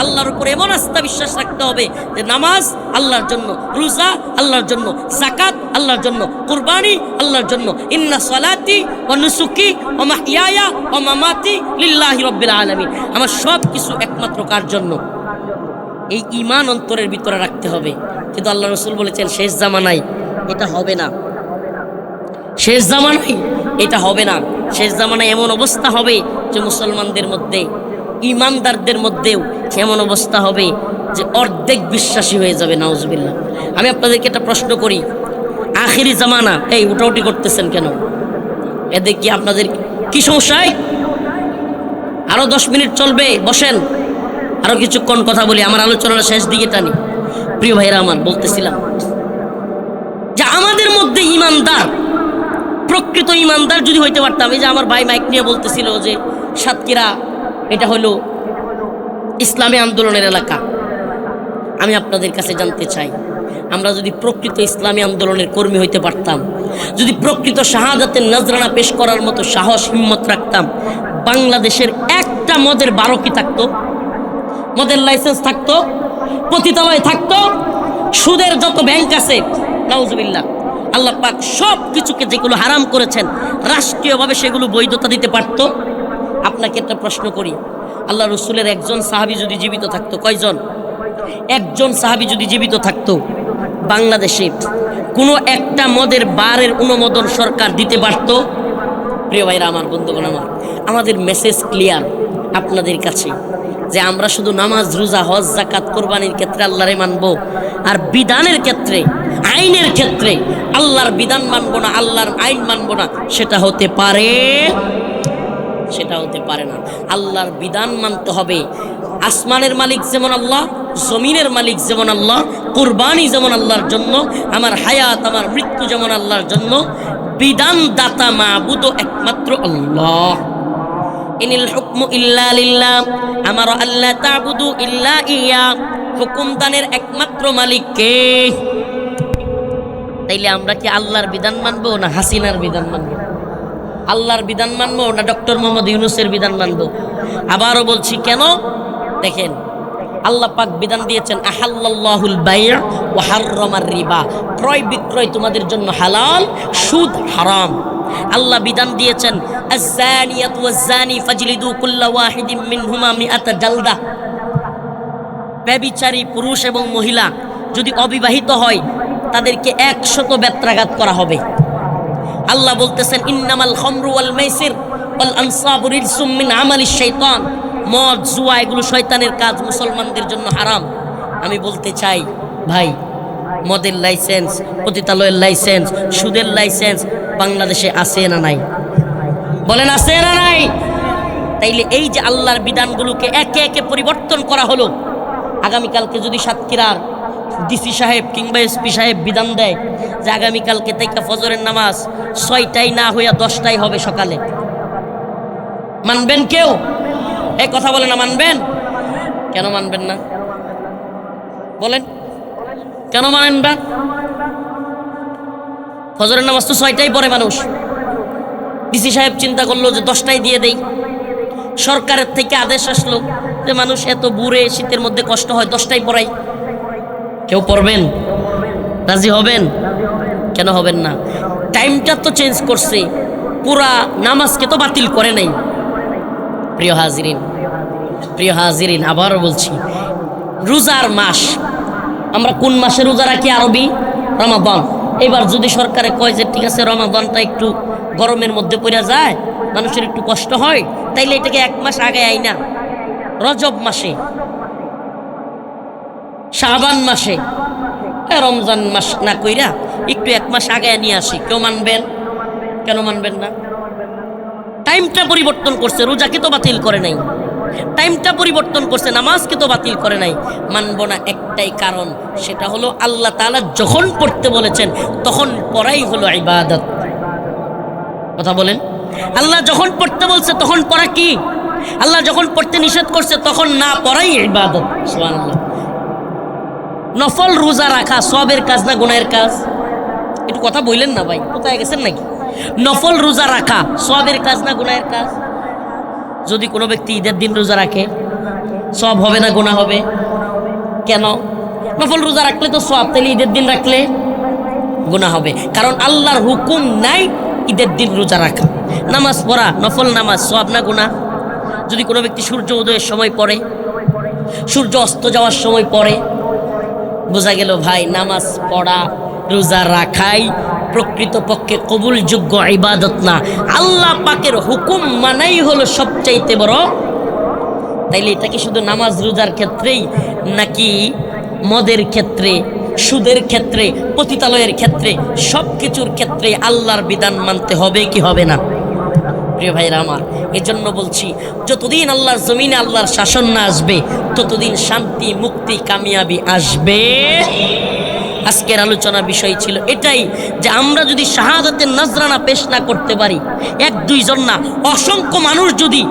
আল্লাহর উপর এমন আস্থা বিশ্বাস রাখতে হবে যে নামাজ আল্লাহর জন্য, রোজা আল্লাহর জন্য, যাকাত আল্লাহর জন্য, কুরবানি আল্লাহর জন্য। ইন্না সালাতি ওয়া নুসুকি ওয়া মাহইয়ায়া ওয়া মামাতি লিল্লাহি রাব্বিল আলামিন, আমার সব কিছু একমাত্র কার জন্য? এই ঈমান অন্তরের ভিতরে রাখতে হবে। কিন্তু আল্লাহ রাসূল বলেছেন শেষ জামানায় এটা হবে না, শেষ জামানায় এটা হবে না। শেষ জামানায় এমন অবস্থা হবে যে মুসলমানদের মধ্যে, ইমানদারদের মধ্যেও এমন অবস্থা হবে যে অর্ধেক বিশ্বাসী হয়ে যাবে। নাউজুবিল্লাহ। আমি আপনাদেরকে একটা প্রশ্ন করি, আখিরি জামানা, এই উঠাউটি করতেছেন কেন? এদের কি আপনাদের কি সমস্যায়? আরো 10 মিনিট চলবে, বসেন, আরো কিছুক্ষণ কথা বলি, আমার আলোচনার শেষ দিকে টানি। প্রিয় ভাইরা আমার, বলতেছিলাম যে আমাদের মধ্যে ইমানদার, প্রকৃত ইমানদার যদি হইতে পারতাম। এই যে আমার ভাই মাইক নিয়ে বলতেছিল যে সাতক্ষীরা এটা হলো ইসলামী আন্দোলনের এলাকা। আমি আপনাদের কাছে জানতে চাই, আমরা যদি প্রকৃত ইসলামী আন্দোলনের কর্মী হইতে পারতাম, যদি প্রকৃত শাহাদাতের নজরানা পেশ করার মতো সাহস হিম্মত রাখতাম, বাংলাদেশের একটা মদের বারোকি থাকতো, মদের লাইসেন্স থাকতো, পতিতালয় থাকতো, সুদের যত ব্যাংক আছে, নাউজুবিল্লাহ, আল্লাহ পাক সব কিছুকে যেগুলো হারাম করেছেন রাষ্ট্রীয়ভাবে সেগুলো বৈধতা দিতে পারতো। আপনাকে একটা প্রশ্ন করি, আল্লাহ রসুলের একজন সাহাবী যদি জীবিত থাকতো, কয়জন? একজন সাহাবী যদি জীবিত থাকতো, বাংলাদেশে কোনো একটা মদের বারের অনুমোদন সরকার দিতে পারতো? প্রিয় ভাইরা আমার, বন্ধুগণ আমার, আমাদের মেসেজ ক্লিয়ার আপনাদের কাছে যে আমরা শুধু নামাজ, রোজা, হজ, যাকাত, কোরবানির ক্ষেত্রে আল্লাহরে মানবো, আর বিধানের ক্ষেত্রে, আইনের ক্ষেত্রে আল্লাহর বিধান মানবো না, আল্লাহর আইন মানবো না, সেটা হতে পারে? সেটা হতে পারে না। আল্লাহর বিধান মানতে হবে। আসমানের মালিক যেমন আল্লাহ, জমিনের মালিক যেমন আল্লাহ, কুরবানি যেমন আল্লাহর জন্য, আমার হায়াত, আমার মৃত্যু যেমন আল্লাহর জন্য, বিধান দাতা মাবুদ একমাত্র আল্লাহ। ইনিল হুকমু ইল্লা লিল্লাহ, আমারা আল্লাহ তা'বুদু ইল্লা ইয়া, হুকুম দানের একমাত্র মালিক কে? তাইলে আমরা কি আল্লাহর বিধান মানবো না হাসিনার বিধান মানবো? আল্লাহর বিধান মানবো না ডক্টর মোহাম্মদ ইউনূসের বিধান মানবো? আবারও বলছি, কেন? দেখেন, আল্লাহ পাক বিধান দিয়েছেন আহাল্লাল্লাহুল বাই' ওয়া হাররামার রিবা, ক্রয় বিক্রয় তোমাদের জন্য হালাল, সুদ হারাম। আল্লাহ বিধান দিয়েছেন আয-যানিয়াতু ওয়াজ-যানি ফাজলিদু কুল্লা ওয়াহিদিম মিনহুমা মিআতা জালদা, ব্যভিচারী পুরুষ এবং মহিলা যদি অবিবাহিত হয় তাদেরকে 100 বেত্রাঘাত করা হবে। আল্লাহ বলতেছেন ইন্নামাল খামরু ওয়াল মাইসির ওয়াল আনসাবু রিজসুম মিন আমালিশ শাইতান, মদ, জুয়া এগুলো শয়তানের কাজ, মুসলমানদের জন্য হারাম। আমি বলতে চাই ভাই, মদের লাইসেন্স, পতিতালয়ের লাইসেন্স, সুদের লাইসেন্স বাংলাদেশে আছে না নাই? বলেন আছে না নাই? তাইলে এই যে আল্লাহর বিধানগুলোকে একে একে পরিবর্তন করা হলো, আগামীকালকে যদি সাতক্ষীরার ডিসি সাহেব কিংবা এসপি সাহেব বিধান দেয় যে আগামীকালকে থেকে ফজরের নামাজ 6টায় না হইয়া 10টায় হবে সকালে, মানবেন কেউ? এই কথা বলে না, মানবেন? কেন মানবেন না বলেন? কেন মানেন না? ফজরের নামাজ তো 6টায় পড়ে মানুষ। ডিসি সাহেব চিন্তা করলো যে 10টায় দিয়ে দেই। সরকারের থেকে আদেশ আসলো যে মানুষ এত বুড়ে, শীতের মধ্যে কষ্ট হয়, 10টায় পড়াই। কেউ পড়বেন? রাজি হবেন? কেন হবেন না? টাইমটা তো চেঞ্জ করছে, পুরা নামাজকে তো বাতিল করে নাই। প্রিয় হাজিরিন, প্রিয় হাজিরিন, আবারও বলছি, রোজার মাস, আমরা কোন মাসে রোজা রাখি? আরবি রমাদান। এবার যদি সরকারে কয় যে ঠিক আছে রমাদানটা একটু গরমের মধ্যে পড়ে যায়, মানুষের একটু কষ্ট হয়, তাইলে এটাকে 1 মাস আগে আইনা রজব মাসে, শাবান মাসে, রমজান মাস না কইরা একটু 1 মাস আগে নিয়ে আসি, কেউ মানবেন? কেন মানবেন না? টাইমটা পরিবর্তন করছে, রোজাকে তো বাতিল করে নাই। টাইমটা পরিবর্তন করছে, নামাজকে তো বাতিল করে নাই। মানব না একটাই কারণ, সেটা হলো আল্লাহ তাআলা যখন পড়তে বলেছেন তখন পড়াই হলো ইবাদত। কথা বলেন, আল্লাহ যখন পড়তে বলছে তখন পড়া কি? আল্লাহ যখন পড়তে নিষেধ করছে তখন না পড়াই ইবাদত। সুবহানাল্লাহ। নফল রোজা রাখা সওয়াবের কাজ না গুনাহের কাজ? একটু কথা বললেন না ভাই, কোথায় গেছেন নাকি? নফল রোজা রাখা সওয়াবের কাজ না গুনাহের কাজ? যদি কোনো ব্যক্তি ঈদের দিন রোজা রাখে সওয়াব হবে না গুনাহ হবে? কেন? নফল রোজা রাখলে তো সওয়াব, তাহলে ঈদের দিন রাখলে গুনাহ হবে। কারণ আল্লাহর হুকুম নাই ঈদের দিন রোজা রাখা। নামাজ পড়া, নফল নামাজ, সওয়াব না গুনাহ? যদি কোনো ব্যক্তি সূর্য উদয়ের সময় পড়ে, সূর্য অস্ত যাওয়ার সময় পড়ে, বোঝা গেল ভাই নামাজ পড়া রোজা রাখাই প্রকৃতপক্ষে কবুলযোগ্য ইবাদত না। আল্লাহ পাকের হুকুম মানাই হলো সবচাইতে বড়। তাইলে এটা কি শুধু নামাজ রোজার ক্ষেত্রেই, নাকি মদের ক্ষেত্রে, সুদের ক্ষেত্রে, পতিতালয়ের ক্ষেত্রে, সব কিছুর ক্ষেত্রে আল্লাহর বিধান মানতে হবে কি হবে না? প্রিয় ভাইরা আমার, এজন্য বলছি যতদিন আল্লাহর জমিনে আল্লাহর শাসন না আসবে ততদিন শান্তি, মুক্তি, কামিয়াবি আসবে। আজকের আলোচনা বিষয় ছিল এটাই যে আমরা যদি শাহাদাতের নজরানা পেশ না করতে পারি, 1-2 জন না, অসংখ্য মানুষ যদি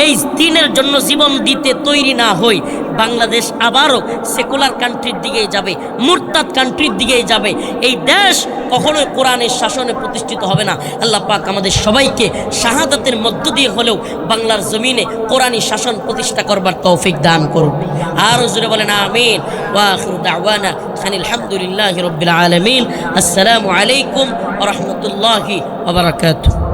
এই দিনের জন্য জীবন দিতে তৈরি না হই, বাংলাদেশ আবারও সেকুলার কান্ট্রির দিকেই যাবে, মুরতাদ কান্ট্রির দিকেই যাবে। এই দেশ কখনোই কোরআনের শাসনে প্রতিষ্ঠিত হবে না। আল্লাহ পাক আমাদের সবাইকে শাহাদাতের মধ্য দিয়ে হলেও বাংলার জমিনে কোরআনী শাসন প্রতিষ্ঠা করবার তৌফিক দান করুন। আরও জোরে বলেন আমিন। ওয়া আখিরু দাওয়ানা আলহামদুলিল্লাহি রাব্বিল আলামিন। আসসালামু আলাইকুম ওয়া রাহমাতুল্লাহি ওয়া বারাকাতুহু।